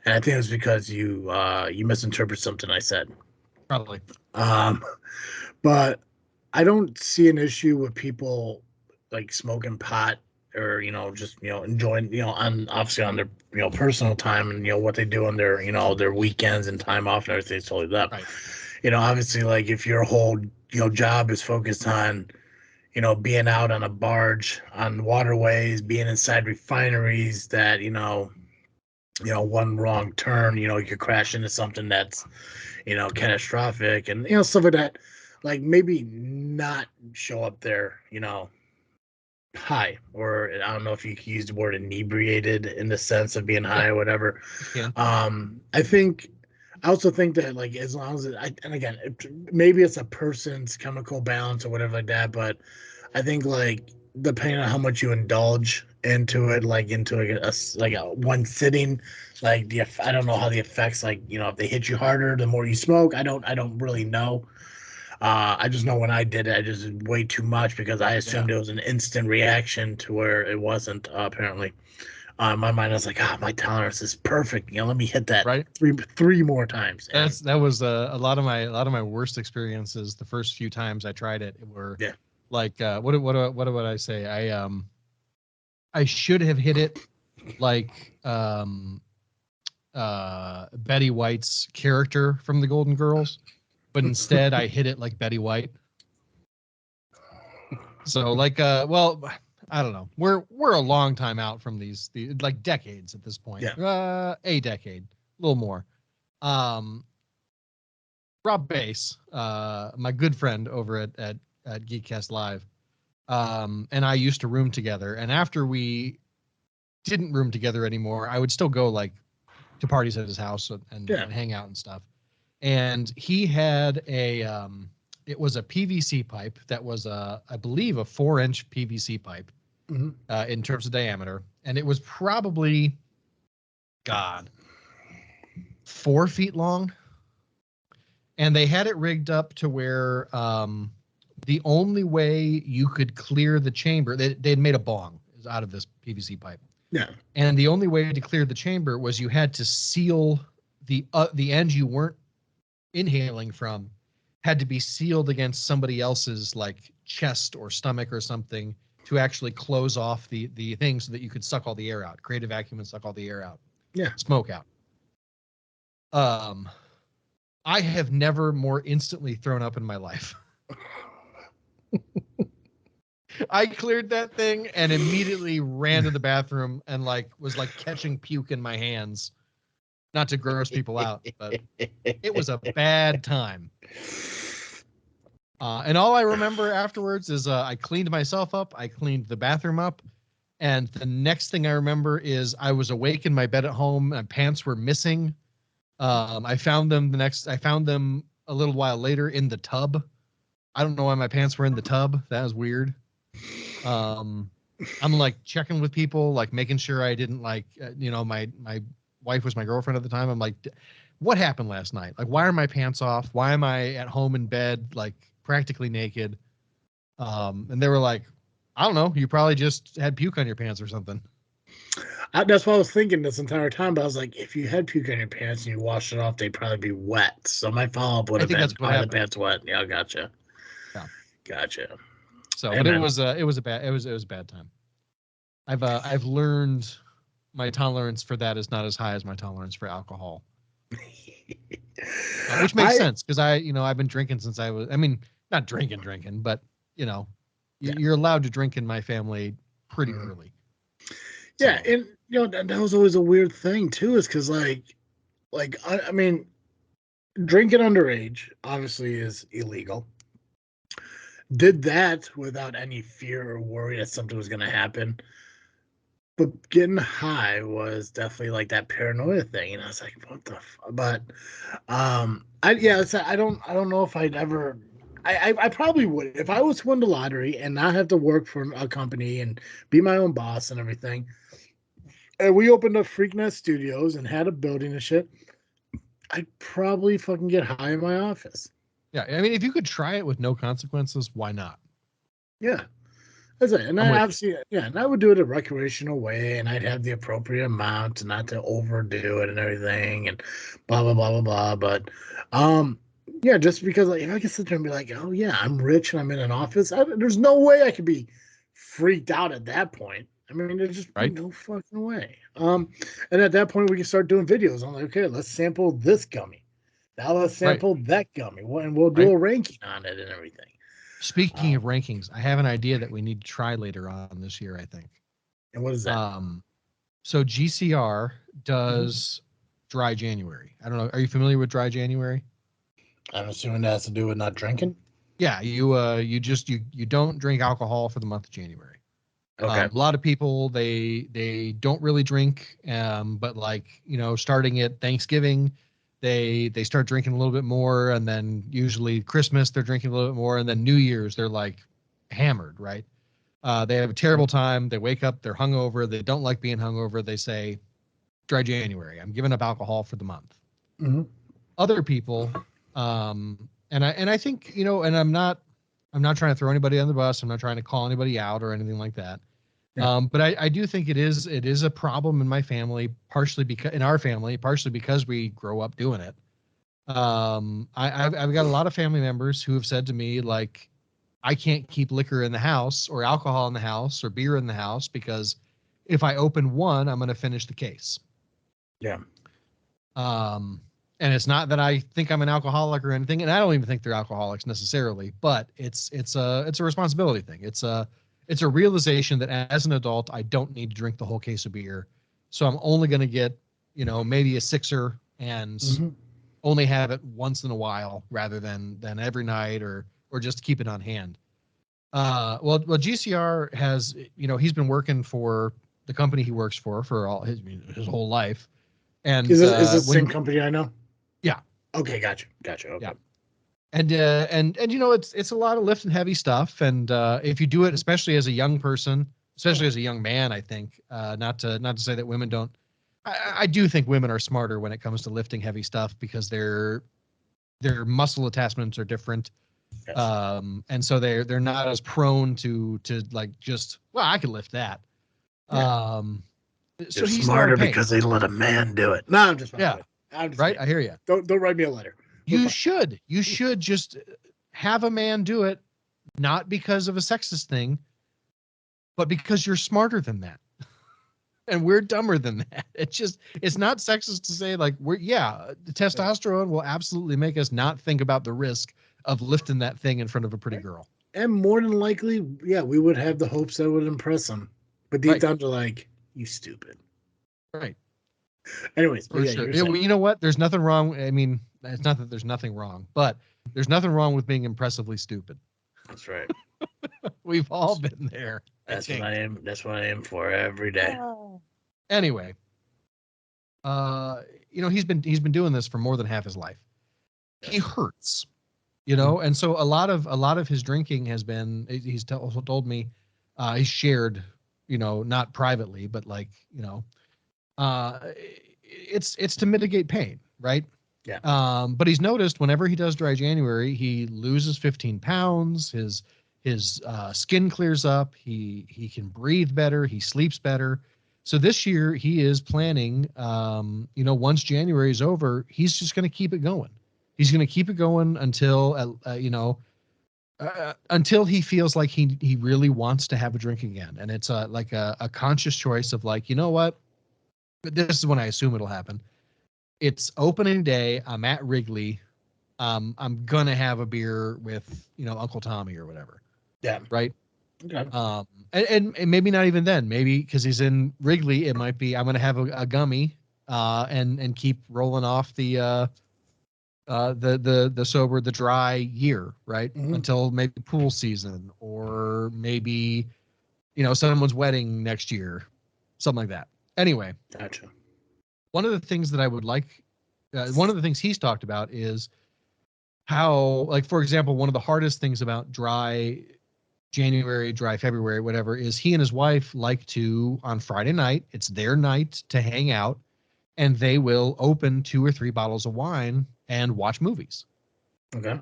and I think it was because you misinterpreted something I said. Probably. But I don't see an issue with people smoking pot or just enjoying obviously on their personal time and what they do on their their weekends and time off and everything's totally that. Right. Obviously if your whole job is focused on being out on a barge on waterways, being inside refineries that one wrong turn you could crash into something that's catastrophic and stuff like that, maybe not show up there high, or I don't know if you could use the word inebriated in the sense of being high or whatever. I also think that as long as and again, maybe it's a person's chemical balance or whatever like that, but I think depending on how much you indulge into it, into a one sitting, I don't know how the effects if they hit you harder the more you smoke. I don't really know. I just know when I did it, I just did way too much because I assumed it was an instant reaction to where it wasn't. Apparently, in my mind, I was like, my tolerance is perfect. Let me hit that three more times. That was a lot of my worst experiences. The first few times I tried it were what would I say? I should have hit it Betty White's character from the Golden Girls. But instead, I hit it like Betty White. So, well, I don't know. We're a long time out from these decades at this point. Yeah. A decade, a little more. Rob Bass, my good friend over at Geekcast Live, and I used to room together. And after we didn't room together anymore, I would still go to parties at his house and hang out and stuff. And he had it was a PVC pipe that was I believe a 4-inch PVC pipe in terms of diameter. And it was probably, 4 feet long. And they had it rigged up to where the only way you could clear the chamber, they'd made a bong out of this PVC pipe. Yeah. And the only way to clear the chamber was you had to seal the end you weren't inhaling from had to be sealed against somebody else's chest or stomach or something to actually close off the thing so that you could suck all the air out, create a vacuum and suck all the air out. Yeah. Smoke out. I have never more instantly thrown up in my life. I cleared that thing and immediately ran to the bathroom and was catching puke in my hands. Not to gross people out, but it was a bad time. And all I remember afterwards is I cleaned myself up. I cleaned the bathroom up. And the next thing I remember is I was awake in my bed at home. My pants were missing. I found them a little while later in the tub. I don't know why my pants were in the tub. That was weird. I'm like checking with people, like making sure I didn't like, my wife was my girlfriend at the time. I'm like, what happened last night? Like, why are my pants off? Why am I at home in bed, like practically naked? And they were like, I don't know. You probably just had puke on your pants or something. That's what I was thinking this entire time. But I was like, if you had puke on your pants and you washed it off, they'd probably be wet. So my follow up would I have think been, that's what are the happened. pants wet? Yeah, gotcha. Yeah. Gotcha. So, Hey, but man. it was a bad time. I've learned my tolerance for that is not as high as my tolerance for alcohol, which makes I sense because I've been drinking since I was. I mean, not drinking, but you know, Yeah. you're allowed to drink in my family pretty Mhm. early. Yeah, So and that was always a weird thing too, is because I mean, drinking underage obviously is illegal. Did that without any fear or worry that something was going to happen. But getting high was definitely like that paranoia thing, and I was like, "What the?" But I don't know if I'd ever. I probably would if I was to win the lottery and not have to work for a company and be my own boss and everything. And we opened up Freaknet Studios and had a building and shit. I'd probably fucking get high in my office. yeah, I mean, if you could try it with no consequences, why not? Yeah. That's it. And I'm I with you. obviously, yeah, and I would do it a recreational way, and I'd have the appropriate amount, and not to overdo it and everything, and blah blah blah blah blah. But, um, yeah, just because like if I could sit there and be like, oh yeah, I'm rich and I'm in an office, there's no way I could be freaked out at that point. I mean, there'd just be Right? no fucking way. And at that point, we can start doing videos. I'm like, okay, let's sample this gummy. Now let's Right. sample that gummy, and we'll do Right. a ranking on it and everything. Speaking of Um, rankings, I have an idea that we need to try later on this year, I think. and what is that? Um, so GCR Mhm. does dry January. I don't know. Are you familiar with dry January? I'm assuming that has to do with not drinking. Yeah, you don't drink alcohol for the month of January. Okay. A lot of people they don't really drink, but like starting at Thanksgiving, they start drinking a little bit more, and then usually Christmas they're drinking a little bit more, and then New Year's they're like hammered, right? They have a terrible time. They wake up, they're hungover. They don't like being hungover. They say, "Dry January. I'm giving up alcohol for the month." Mm-hmm. Other people, and I think and I'm not trying to throw anybody on the bus. I'm not trying to call anybody out or anything like that. Yeah. But I do think it is a problem in my family, partially because in our family, partially because we grow up doing it. I've got a lot of family members who have said to me like, I can't keep liquor in the house or alcohol in the house or beer in the house because if I open one, I'm going to finish the case. Yeah. Um, and it's not that I think I'm an alcoholic or anything, and I don't even think they're alcoholics necessarily, but it's a responsibility thing. It's a realization that as an adult, I don't need to drink the whole case of beer, so I'm only going to get maybe a sixer and Mm-hmm. only have it once in a while rather than every night or just keep it on hand. Well, GCR has he's been working for the company he works for all his whole life, and Is this the same when company I know? yeah, Okay, gotcha. Gotcha. yeah. Okay. And it's a lot of lift and heavy stuff, and if you do it especially as a young person, especially as a young man, I think not to say that women don't. I do think women are smarter when it comes to lifting heavy stuff because their muscle attachments are different, Yes. and so they're not as prone to like just well I could lift that. Yeah. um They're so he's in a lot of smarter pain. because they let a man do it. No, I'm just fucking Yeah, with you. I'm just right, kidding. I hear you. Don't write me a letter. We're you fine. should you should just have a man do it, not because of a sexist thing, but because you're smarter than that. And we're dumber than that. It's not sexist to say like the testosterone will absolutely make us not think about the risk of lifting that thing in front of a pretty Right. girl. And more than likely, yeah, we would have the hopes that would impress them. But deep Right. down, they're like, you stupid. Right. Anyways, but For yeah, sure. you're saying. You know what? There's nothing wrong. I mean, it's not that there's nothing wrong, but there's nothing wrong with being impressively stupid. That's right. We've all been there, I That's what I think. am. That's what I am for every day. Anyway, uh, he's been doing this for more than half his life. He Yes. hurts. you know. And so a lot of his drinking has been, he's also told me, he's shared, you know, not privately, but like, you know, it's to mitigate pain, right? Yeah. But he's noticed whenever he does dry January, he loses 15 pounds. His skin clears up. He can breathe better. He sleeps better. So this year he is planning, you know, once January is over, he's just going to keep it going. He's going to keep it going until, you know, until he feels like he really wants to have a drink again. And it's like a conscious choice of like, you know what? This is when I assume it'll happen. It's opening day. I'm at Wrigley. I'm gonna have a beer with, you know, Uncle Tommy or whatever, Yeah. right? Okay. And maybe not even then. Maybe because he's in Wrigley, it might be I'm gonna have a gummy, and keep rolling off the dry year, right? Hmm. Until maybe pool season, or maybe, you know, someone's wedding next year, something like that. Anyway, Gotcha. one of the things that I would like, one of the things he's talked about is how, like, for example, one of the hardest things about dry January, dry February, whatever, is he and his wife like to, on Friday night, it's their night to hang out, and they will open 2 or 3 bottles of wine and watch movies. Okay.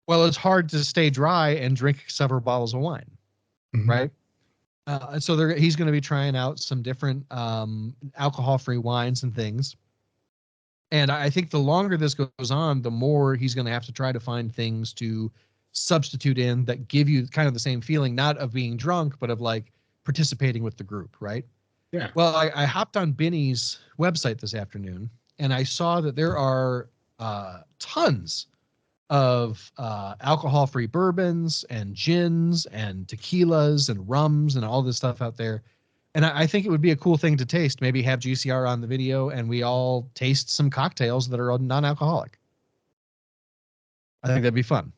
Well, it's hard to stay dry and drink several bottles of wine, Hmm. right? So he's going to be trying out some different alcohol-free wines and things. And I think the longer this goes on, the more he's going to have to try to find things to substitute in that give you kind of the same feeling, not of being drunk, but of like participating with the group, right? Yeah. Well, I hopped on Benny's website this afternoon and I saw that there are tons of alcohol-free bourbons and gins and tequilas and rums and all this stuff out there. And I think it would be a cool thing to taste. Maybe have GCR on the video and we all taste some cocktails that are non-alcoholic. I think that'd be fun.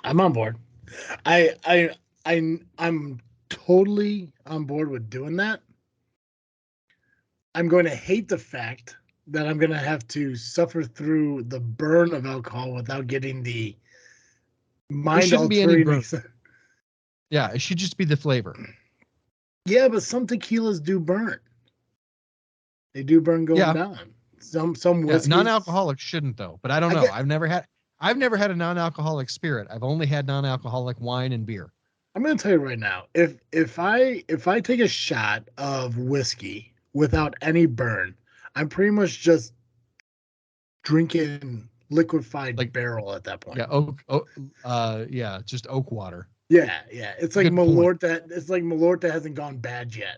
I'm on board. I'm totally on board with doing that. I'm going to hate the fact that I'm going to have to suffer through the burn of alcohol without getting the There mind shouldn't be any altering. burn. Yeah, it should just be the flavor. Yeah, but some tequilas do burn. They do burn going Yeah, down. Some yeah. whiskeys. Non-alcoholic shouldn't though, but I don't I know. get. I've never had a non-alcoholic spirit. I've only had non-alcoholic wine and beer. I'm going to tell you right now. If I take a shot of whiskey without any burn, I'm pretty much just drinking liquefied Like, barrel at that point. yeah, yeah, just oak water. Yeah, yeah. It's like Good point. Malort that hasn't gone bad yet.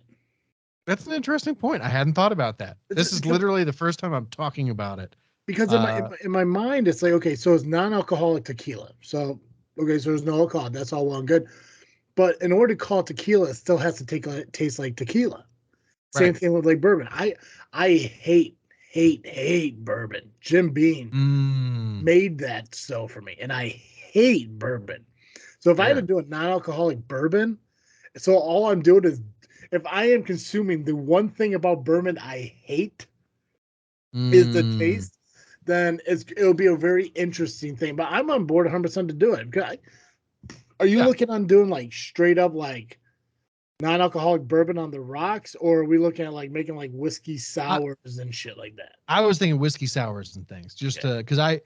That's an interesting point. I hadn't thought about that. It's This is because literally the first time I'm talking about it. because in my in Uh, my in my mind it's like, okay, so it's non-alcoholic tequila. So okay, so there's no alcohol. That's all well and good. But in order to call it tequila, it still has to taste like tequila. Same right. thing with like bourbon. I hate bourbon. Jim Beam Mm, made that so for me, and I hate bourbon. So if I had to fair. do a non-alcoholic bourbon, so all I'm doing is if I am consuming the one thing about bourbon I hate is the Mm, taste, then it'll be a very interesting thing. But I'm on board 100% to do it. Are you yeah. looking on doing like straight up like non-alcoholic bourbon on the rocks, or are we looking at like making like whiskey I, sours and shit like that? I was thinking whiskey sours and things, just Yeah. to because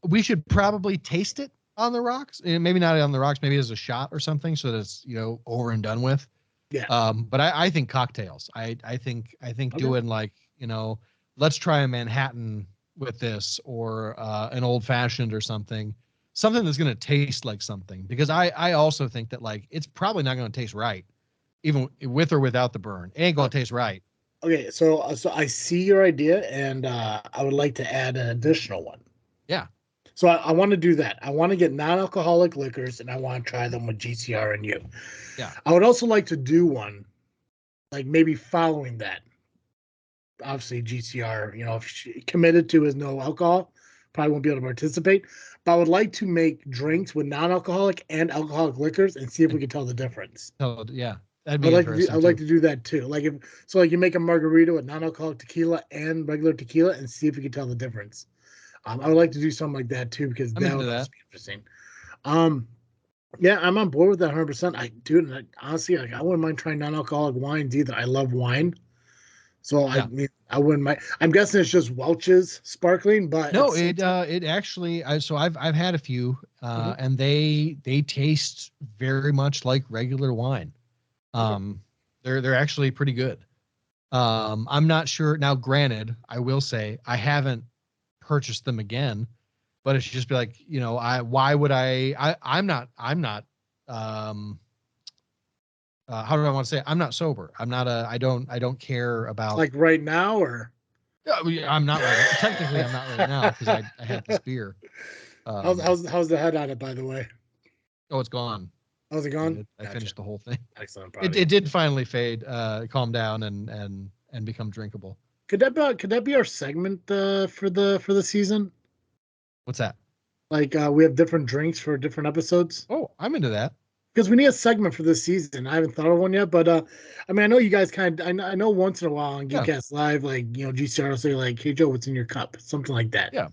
we should probably taste it on the rocks. Maybe not on the rocks, maybe as a shot or something, so that it's, you know, over and done with. Yeah. But I think cocktails. I think Okay. doing like, you know, let's try a Manhattan with this, or an old fashioned or something, something that's gonna taste like something. Because I also think that like it's probably not gonna taste right, even with or without the burn. It ain't Uh, gonna taste right. okay. So I see your idea, and I would like to add an additional one. Yeah. So I want to do that. I want to get non-alcoholic liquors, and I want to try them with GCR and you. Yeah. I would also like to do one, like maybe following that. Obviously, GCR, if she committed to is no alcohol, probably won't be able to participate. But I would like to make drinks with non-alcoholic and alcoholic liquors and see if we And can tell the difference. so yeah, that'd I'd be like to do. interesting I'd like too. to do that too. Like if you make a margarita with non-alcoholic tequila and regular tequila and see if you can tell the difference. I would like to do something like that too, because I'm that into would that. also be interesting. Um, yeah, I'm on board with that 100%. Honestly, like I wouldn't mind trying non-alcoholic wines either. I love wine, so I Yeah. mean, I wouldn't mind. I'm guessing it's just Welch's sparkling, but No, it actually I've had a few Mhm. and they taste very much like regular wine. Okay. They're actually pretty good. I'm not sure now. Granted, I will say I haven't purchased them again, but it should just be like, why would I'm not um how do I want to say it? I'm not sober. I don't care about. Like right now, or I'm not right now. Technically I'm not right now because I had this beer. Um how's the head on it, by the way? oh, it's gone. How's it I gone? did. I Gotcha. finished the whole thing. Excellent. Proud It of you. it did finally fade, calm down and become drinkable. Could that be our segment for the season? What's that? Like we have different drinks for different episodes. Oh, I'm into that. Because we need a segment for this season. I haven't thought of one yet, but I mean, I know you guys I know once in a while on Yeah. Geekcast Live, like GCR will say like, "Hey Joe, what's in your cup?" Something like that. Yeah.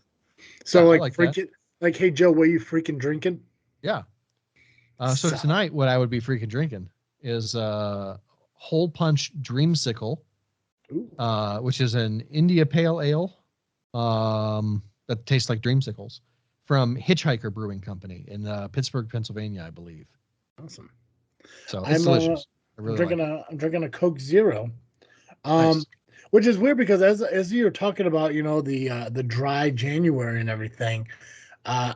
So Yeah, I like like that. freaking like, "Hey Joe, what are you freaking drinking?" Yeah. So So, tonight, what I would be freaking drinking is Hole Punch Dreamsicle, ooh, which is an India Pale Ale that tastes like dreamsicles from Hitchhiker Brewing Company in Pittsburgh, Pennsylvania, I believe. awesome. So it's I'm delicious. I really like it. I'm drinking a Coke Zero. Um, Nice. which is weird because as you were talking about, the dry January and everything,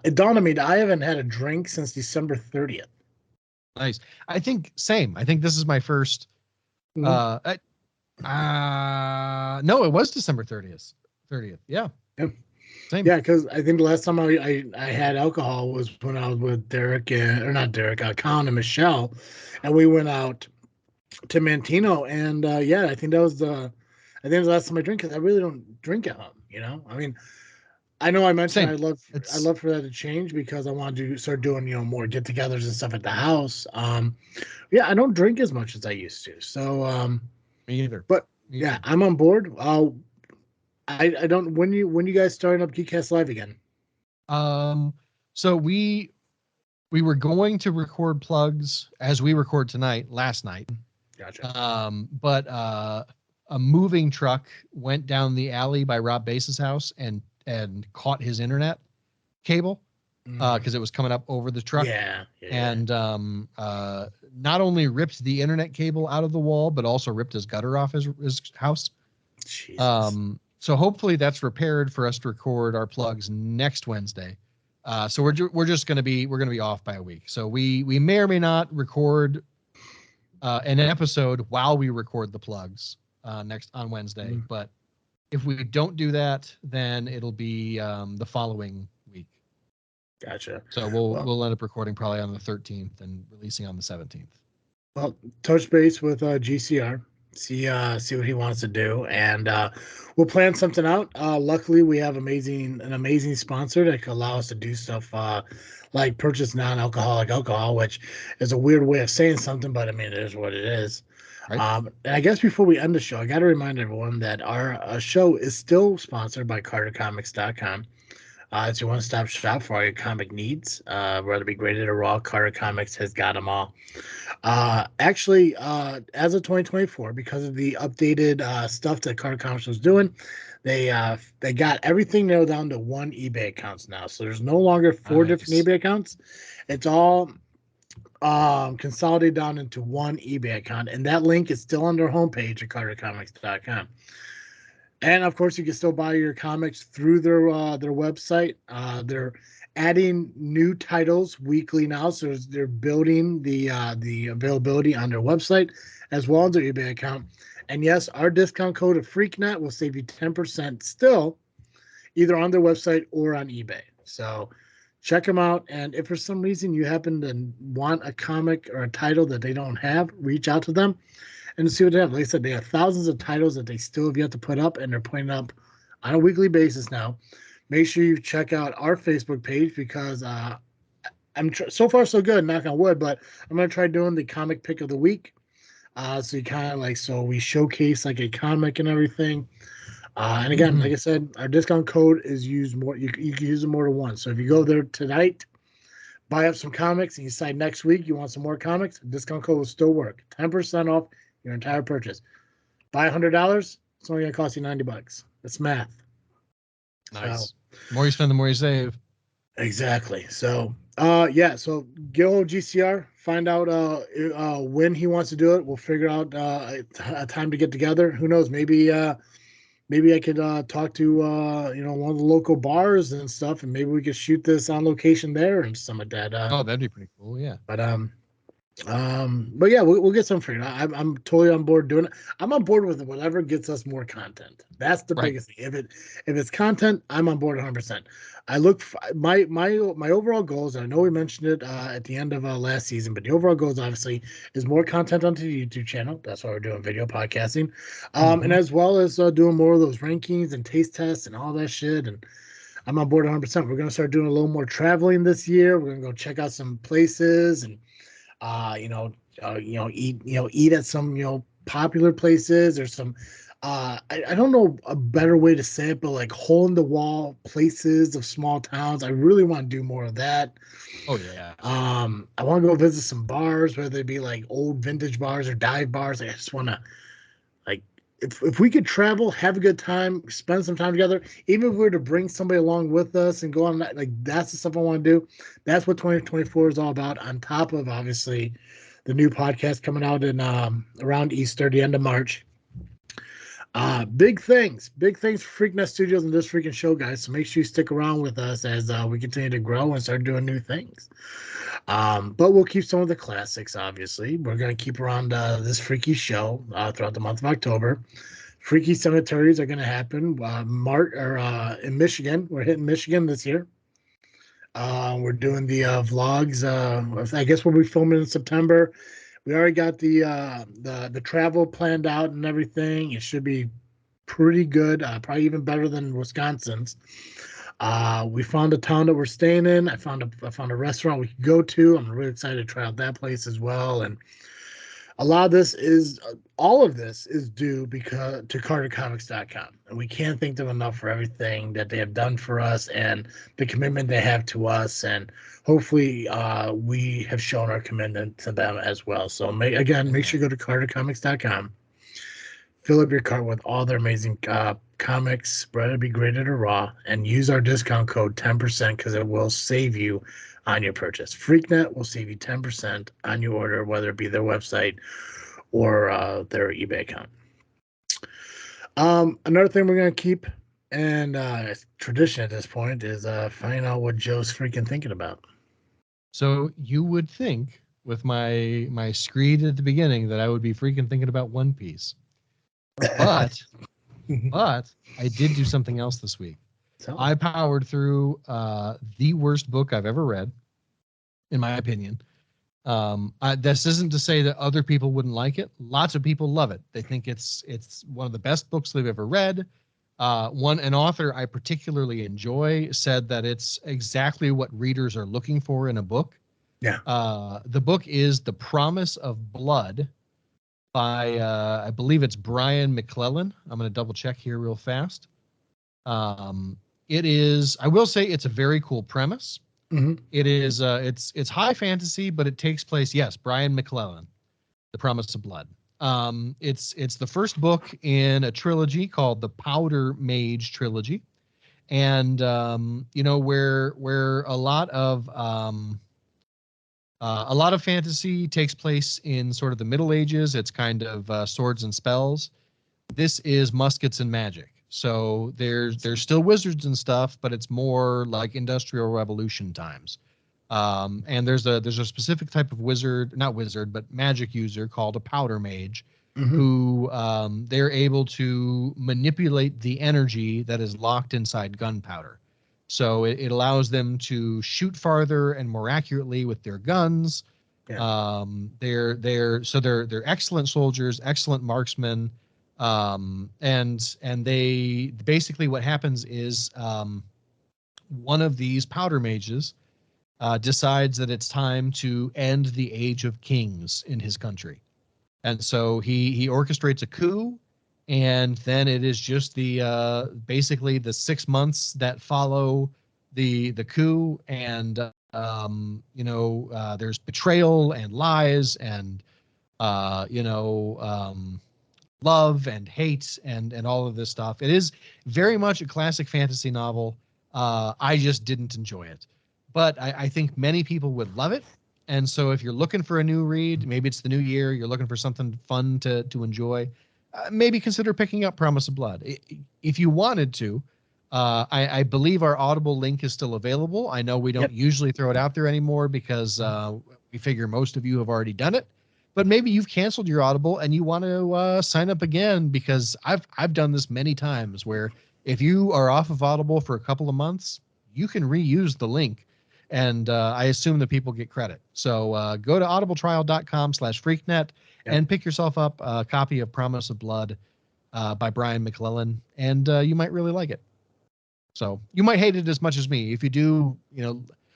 it dawned on me that I haven't had a drink since December 30th. Nice. I think same. I think this is my first. Mhm. Uh, no, it was December 30th. 30th. Yeah. Yeah, Same. yeah, because I think the last time I had alcohol was when I was with Derek or not Derek, Colin and Michelle, and we went out to Mantino, and yeah, I think it was the last time I drank because I really don't drink at home. I mean, I know I mentioned Same. I It's love for that to change because I want to start doing more get-togethers and stuff at the house. Yeah, I don't drink as much as I used to. So, me either. but Me yeah, either. I'm on board. I don't when you guys starting up Geekcast Live again? Um, so we were going to record plugs as we record tonight, last night. Gotcha. But a moving truck went down the alley by Rob Base's house and caught his internet cable Mm, because it was coming up over the truck yeah, yeah. and not only ripped the internet cable out of the wall, but also ripped his gutter off his house. Jesus. So hopefully that's repaired for us to record our plugs next Wednesday. So we're just gonna be off by a week. So we may or may not record an episode while we record the plugs next on Wednesday. Mm, But if we don't do that, then it'll be the following week. gotcha. So we'll Well, we'll end up recording probably on the 13th and releasing on the 17th. well, touch base with GCR. See what he wants to do, and we'll plan something out. Luckily, we have an amazing sponsor that can allow us to do stuff like purchase non-alcoholic alcohol, which is a weird way of saying something, but I mean it is what it is. Right? And I guess before we end the show, I got to remind everyone that our show is still sponsored by CarterComics.com. It's your one-stop shop for all your comic needs. Whether it be graded or raw, Carter Comics has got them all. Actually, as of 2024, because of the updated stuff that Carter Comics was doing, they got everything nailed down to one eBay accounts now. So there's no longer four different Nice. eBay accounts. It's all consolidated down into one eBay account, and that link is still on their homepage at CarterComics.com. And of course, you can still buy your comics through their website. They're adding new titles weekly now, so they're building the availability on their website as well as their eBay account. And yes, our discount code of FreakNet will save you 10% still, either on their website or on eBay. So check them out. And if for some reason you happen to want a comic or a title that they don't have, reach out to them and see what they have. Like I said, they have thousands of titles that they still have yet to put up, and they're putting up on a weekly basis now. Make sure you check out our Facebook page because so far so good, knock on wood. But I'm gonna try doing the comic pick of the week. So you kind of like so we showcase like a comic and everything. And again, like I said, our discount code is used more. You can use it more than once. So if you go there tonight, buy up some comics, and you decide next week you want some more comics, the discount code will still work. 10% off your entire purchase. Buy $100, it's only going to cost you $90. It's math. Nice. So, The more you spend, the more you save. exactly. So, yeah. So go GCR, find out when he wants to do it. We'll figure out a time to get together. Who knows? Maybe I could talk to one of the local bars and stuff, and maybe we could shoot this on location there and something like that. Oh, that'd be pretty cool. Yeah. But yeah, we'll get some figured out. I'm totally on board doing it. I'm on board with whatever gets us more content. That's the Right. biggest thing. If it's content, I'm on board 100%. I look for, my overall goals. I know we mentioned it at the end of last season, but the overall goals obviously is more content onto the YouTube channel. That's why we're doing video podcasting, and as well as doing more of those rankings and taste tests and all that shit. And I'm on board 100%. We're gonna start doing a little more traveling this year. We're gonna go check out some places and eat at some, popular places or some, I don't know a better way to say it, but like hole in the wall places of small towns. I really want to do more of that. Oh yeah. I want to go visit some bars, whether they be like old vintage bars or dive bars. I just want to like, if we could travel, have a good time, spend some time together, even if we were to bring somebody along with us and go on that, like that's the stuff I want to do. That's what 2024 is all about. On top of obviously the new podcast coming out in around Easter, the end of March. Big things for Freaknet Studios and this freaking show, guys. So make sure you stick around with us as we continue to grow and start doing new things. But we'll keep some of the classics, obviously. We're going to keep around this freaky show throughout the month of October. Freaky cemeteries are going to happen. In Michigan. We're hitting Michigan this year. We're doing the vlogs. I guess we'll be filming in September. We already got the travel planned out and everything. It should be pretty good, probably even better than Wisconsin's. We found a town that we're staying in. I found a restaurant we could go to. I'm really excited to try out that place as well. And a lot of this is all of this is due because to cartercomics.com, and we can't thank them enough for everything that they have done for us and the commitment they have to us. And hopefully we have shown our commitment to them as well. So make sure you go to cartercomics.com, fill up your cart with all their amazing comics, whether be graded or raw, and use our discount code 10% because it will save you on your purchase. Freaknet will save you 10% on your order, whether it be their website or their eBay account. Another thing we're going to keep, and tradition at this point, is finding out what Joe's freaking thinking about. So you would think with my screed at the beginning that I would be freaking thinking about One Piece. But I did do something else this week. So I powered through the worst book I've ever read, in my opinion. This isn't to say that other people wouldn't like it. Lots of people love it. They think it's one of the best books they've ever read. An author I particularly enjoy said that it's exactly what readers are looking for in a book. Yeah. The book is The Promise of Blood by I believe it's Brian McClellan. I'm going to double check here real fast. It is. I will say it's a very cool premise. Mm-hmm. It is. It's high fantasy, but it takes place. Yes, Brian McClellan, The Promise of Blood. It's the first book in a trilogy called the Powder Mage trilogy, and where a lot of fantasy takes place in sort of the Middle Ages. It's kind of swords and spells. This is muskets and magic. So there's still wizards and stuff, but it's more like Industrial Revolution times. And there's a specific type of but magic user called a powder mage, mm-hmm. who they're able to manipulate the energy that is locked inside gunpowder. So it allows them to shoot farther and more accurately with their guns. Yeah. They're excellent soldiers, excellent marksmen. And they basically, what happens is one of these powder mages decides that it's time to end the age of kings in his country. And so he orchestrates a coup. and then it is just the basically the 6 months that follow the coup, and there's betrayal and lies and love and hate and all of this stuff. It is very much a classic fantasy novel. I just didn't enjoy it, but I think many people would love it. And so if you're looking for a new read, maybe it's the new year, you're looking for something fun to enjoy, maybe consider picking up Promise of Blood. If you wanted to, I believe our Audible link is still available. I know we don't usually throw it out there anymore because we figure most of you have already done it. But maybe you've canceled your Audible and you want to sign up again, because I've done this many times where if you are off of Audible for a couple of months, you can reuse the link, and I assume that people get credit. So go to audibletrial.com/freaknet and pick yourself up a copy of Promise of Blood by Brian McClellan, and you might really like it. So you might hate it as much as me. If you do,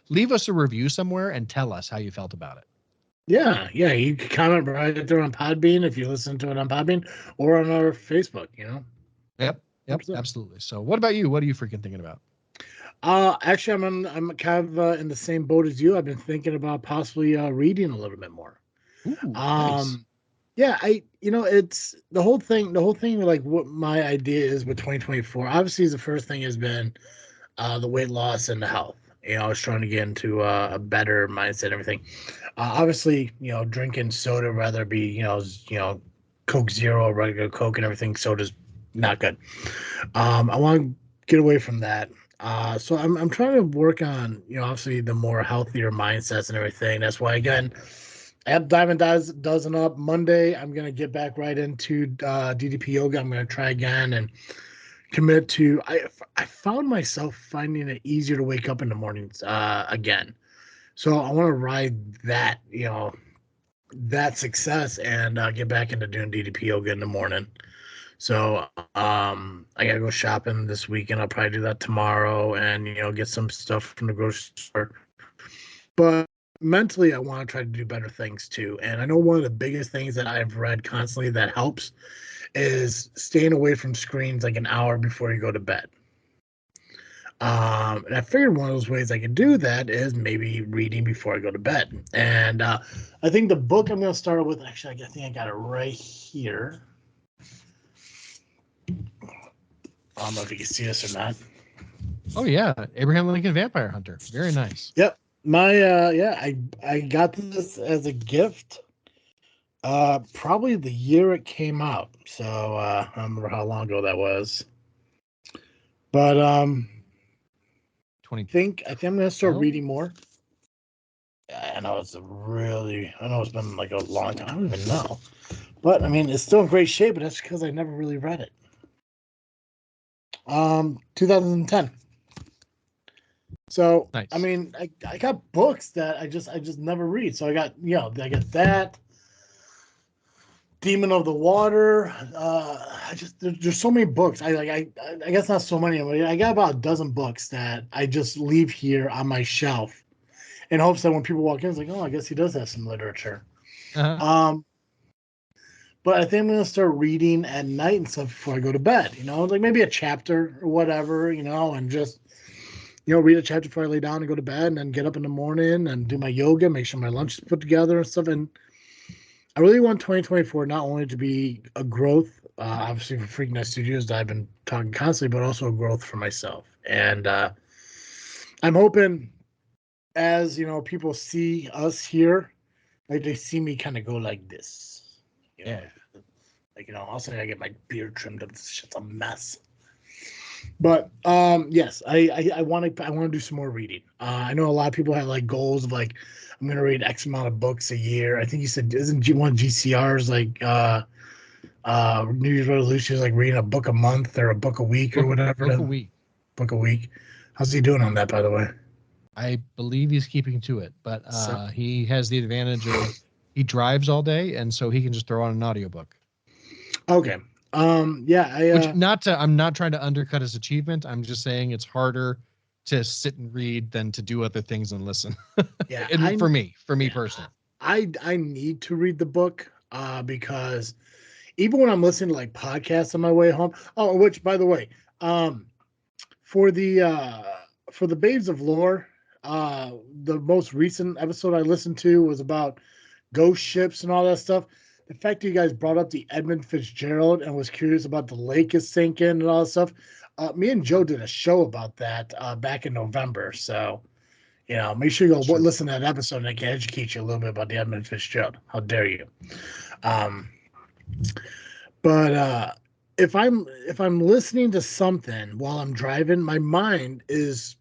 leave us a review somewhere and tell us how you felt about it. Yeah, you can comment right there on Podbean if you listen to it on Podbean, or on our Facebook, Yep, 100%. Absolutely. So what about you? What are you freaking thinking about? Actually, I'm kind of in the same boat as you. I've been thinking about possibly reading a little bit more. Ooh, nice. Yeah, it's the whole thing, like what my idea is with 2024. Obviously, the first thing has been the weight loss and the health. I was trying to get into a better mindset and everything. Obviously, drinking soda, rather be, Coke Zero, regular Coke and everything, soda's not good. I want to get away from that. So I'm trying to work on, obviously the more healthier mindsets and everything. That's why, again, App Diamond doesn't up Monday. I'm gonna get back right into DDP yoga. I'm gonna try again and commit to. I found myself finding it easier to wake up in the mornings again. So I want to ride that, that success, and get back into doing DDP yoga in the morning. So I gotta go shopping this weekend. I'll probably do that tomorrow, and get some stuff from the grocery store. But mentally, I want to try to do better things too. And I know one of the biggest things that I've read constantly that helps is staying away from screens like an hour before you go to bed. And I figured one of those ways I could do that is maybe reading before I go to bed. And I think the book I'm going to start with, actually, I think I got it right here. I don't know if you can see this or not. Oh yeah, Abraham Lincoln Vampire Hunter. Very nice. Yep. I got this as a gift. Probably the year it came out. So I don't remember how long ago that was. But 20. I think I'm gonna start reading more. I know it's been like a long time. I don't even know. But I mean, it's still in great shape, but that's because I never really read it. 2010. So nice. I mean, I got books that I just never read. So I got that. Demon of the Water. There's so many books. I guess not so many, but I got about a dozen books that I just leave here on my shelf in hopes that when people walk in, it's like, oh, I guess he does have some literature. Uh-huh. But I think I'm gonna start reading at night and stuff before I go to bed. Like maybe a chapter or whatever, and just read a chapter before I lay down and go to bed, and then get up in the morning and do my yoga, make sure my lunch is put together and stuff. And I really want 2024 not only to be a growth, obviously for Freakin Night Studios that I've been talking constantly, but also a growth for myself. And I'm hoping, as people see us here, like they see me kind of go like this. Yeah. Also I get my beard trimmed up. This shit's a mess. But yes, I want to do some more reading. I know a lot of people have like goals of like, I'm gonna read X amount of books a year. I think you said, isn't one of GCR's like New Year's resolution is like reading a book a month or a book a week or whatever. Book a week. Book a week. How's he doing on that, by the way? I believe he's keeping to it, but he has the advantage of he drives all day, and so he can just throw on an audiobook. Okay. Yeah, I'm not trying to undercut his achievement. I'm just saying it's harder to sit and read than to do other things and listen. Yeah. For me personally. I need to read the book because even when I'm listening to like podcasts on my way home. Oh, which by the way, um, for the uh, for the Babes of Lore, the most recent episode I listened to was about ghost ships and all that stuff. The fact that you guys brought up the Edmund Fitzgerald and was curious about the lake is sinking and all that stuff. Me and Joe did a show about that back in November. So, make sure you go Sure. listen to that episode and I can educate you a little bit about the Edmund Fitzgerald. How dare you? Um, but if I'm listening to something while I'm driving, my mind is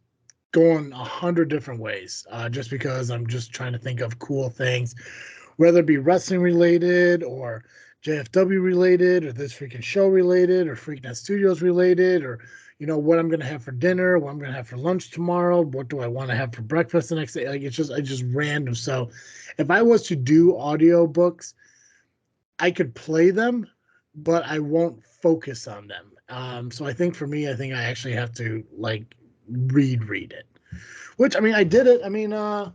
going 100 different ways. Just because I'm just trying to think of cool things, whether it be wrestling related or JFW related or this freaking show related or Freakin' Studios related or what I'm gonna have for dinner, what I'm gonna have for lunch tomorrow, what do I want to have for breakfast the next day. Like it's just random. So if I was to do audiobooks, I could play them, but I won't focus on them. So I think for me, I think I actually have to like read it. Which I mean, I did it. I mean, uh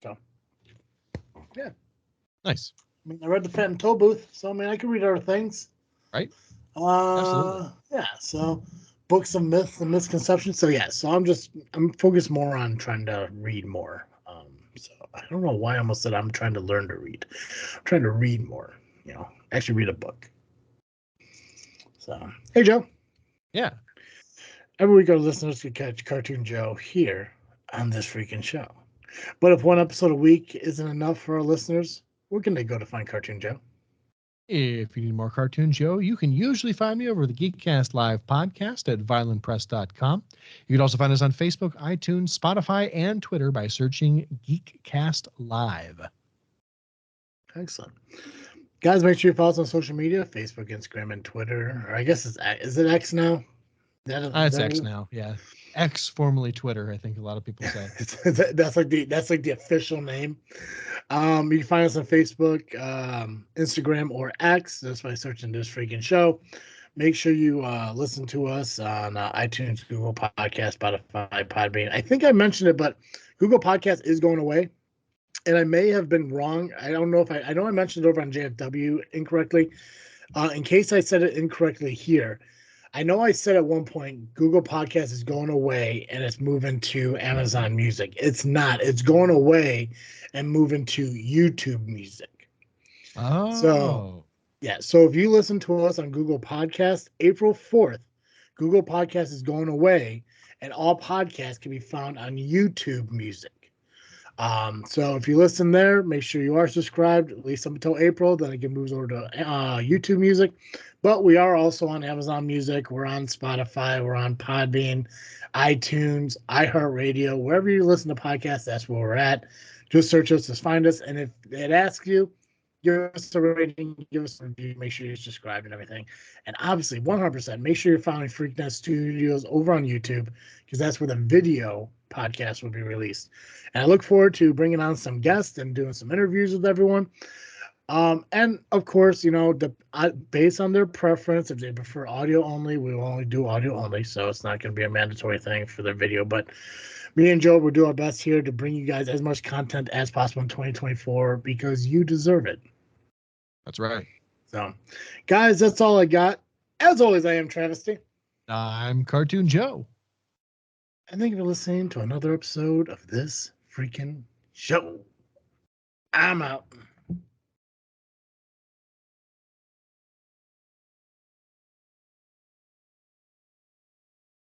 so yeah. Nice. I mean, I read the Phantom Toll Booth, so I mean, I can read other things. Right? Absolutely. Yeah. So books of myths and misconceptions. So yeah. So I'm focused more on trying to read more. So I don't know why I almost said I'm trying to learn to read. I'm trying to read more. Actually read a book. So hey, Joe. Yeah. Every week our listeners can catch Cartoon Joe here on this freaking show. But if one episode a week isn't enough for our listeners, where can they go to find Cartoon Joe? If you need more Cartoon Joe, you can usually find me over the Geekcast Live podcast at violentpress.com. You can also find us on Facebook, iTunes, Spotify, and Twitter by searching Geekcast Live. Excellent. Guys, make sure you follow us on social media, Facebook, Instagram, and Twitter. Or I guess is it X now? It's X now, yeah. X, formerly Twitter, I think a lot of people say. That's like the official name. You can find us on Facebook, Instagram, or X. That's by searching this freaking show. Make sure you listen to us on iTunes, Google Podcast, Spotify, Podbean. I think I mentioned it, but Google Podcast is going away, and I may have been wrong. I don't know if I know I mentioned it over on JFW incorrectly. In case I said it incorrectly here, I know I said at one point Google Podcast is going away and it's moving to Amazon Music. It's not. It's going away and moving to YouTube Music. So, Oh, yeah. So if you listen to us on Google Podcast, April 4th, Google Podcast is going away and all podcasts can be found on YouTube Music. So if you listen there, make sure you are subscribed at least up until April. Then it moves over to YouTube Music. But we are also on Amazon Music. We're on Spotify. We're on Podbean, iTunes, iHeartRadio. Wherever you listen to podcasts, that's where we're at. Just search us, just find us. And if it asks you, give us a rating, give us a review, make sure you're subscribed and everything. And obviously, 100%, make sure you're following Freaknet Studios over on YouTube because that's where the video podcast will be released. And I look forward to bringing on some guests and doing some interviews with everyone. And of course, based on their preference, if they prefer audio only, we will only do audio only. So it's not going to be a mandatory thing for their video. But me and Joe will do our best here to bring you guys as much content as possible in 2024 because you deserve it. that's right. So, guys, that's all I got. As always, I am Travesty. I'm Cartoon Joe. And thank you for listening to another episode of this freaking show. I'm out.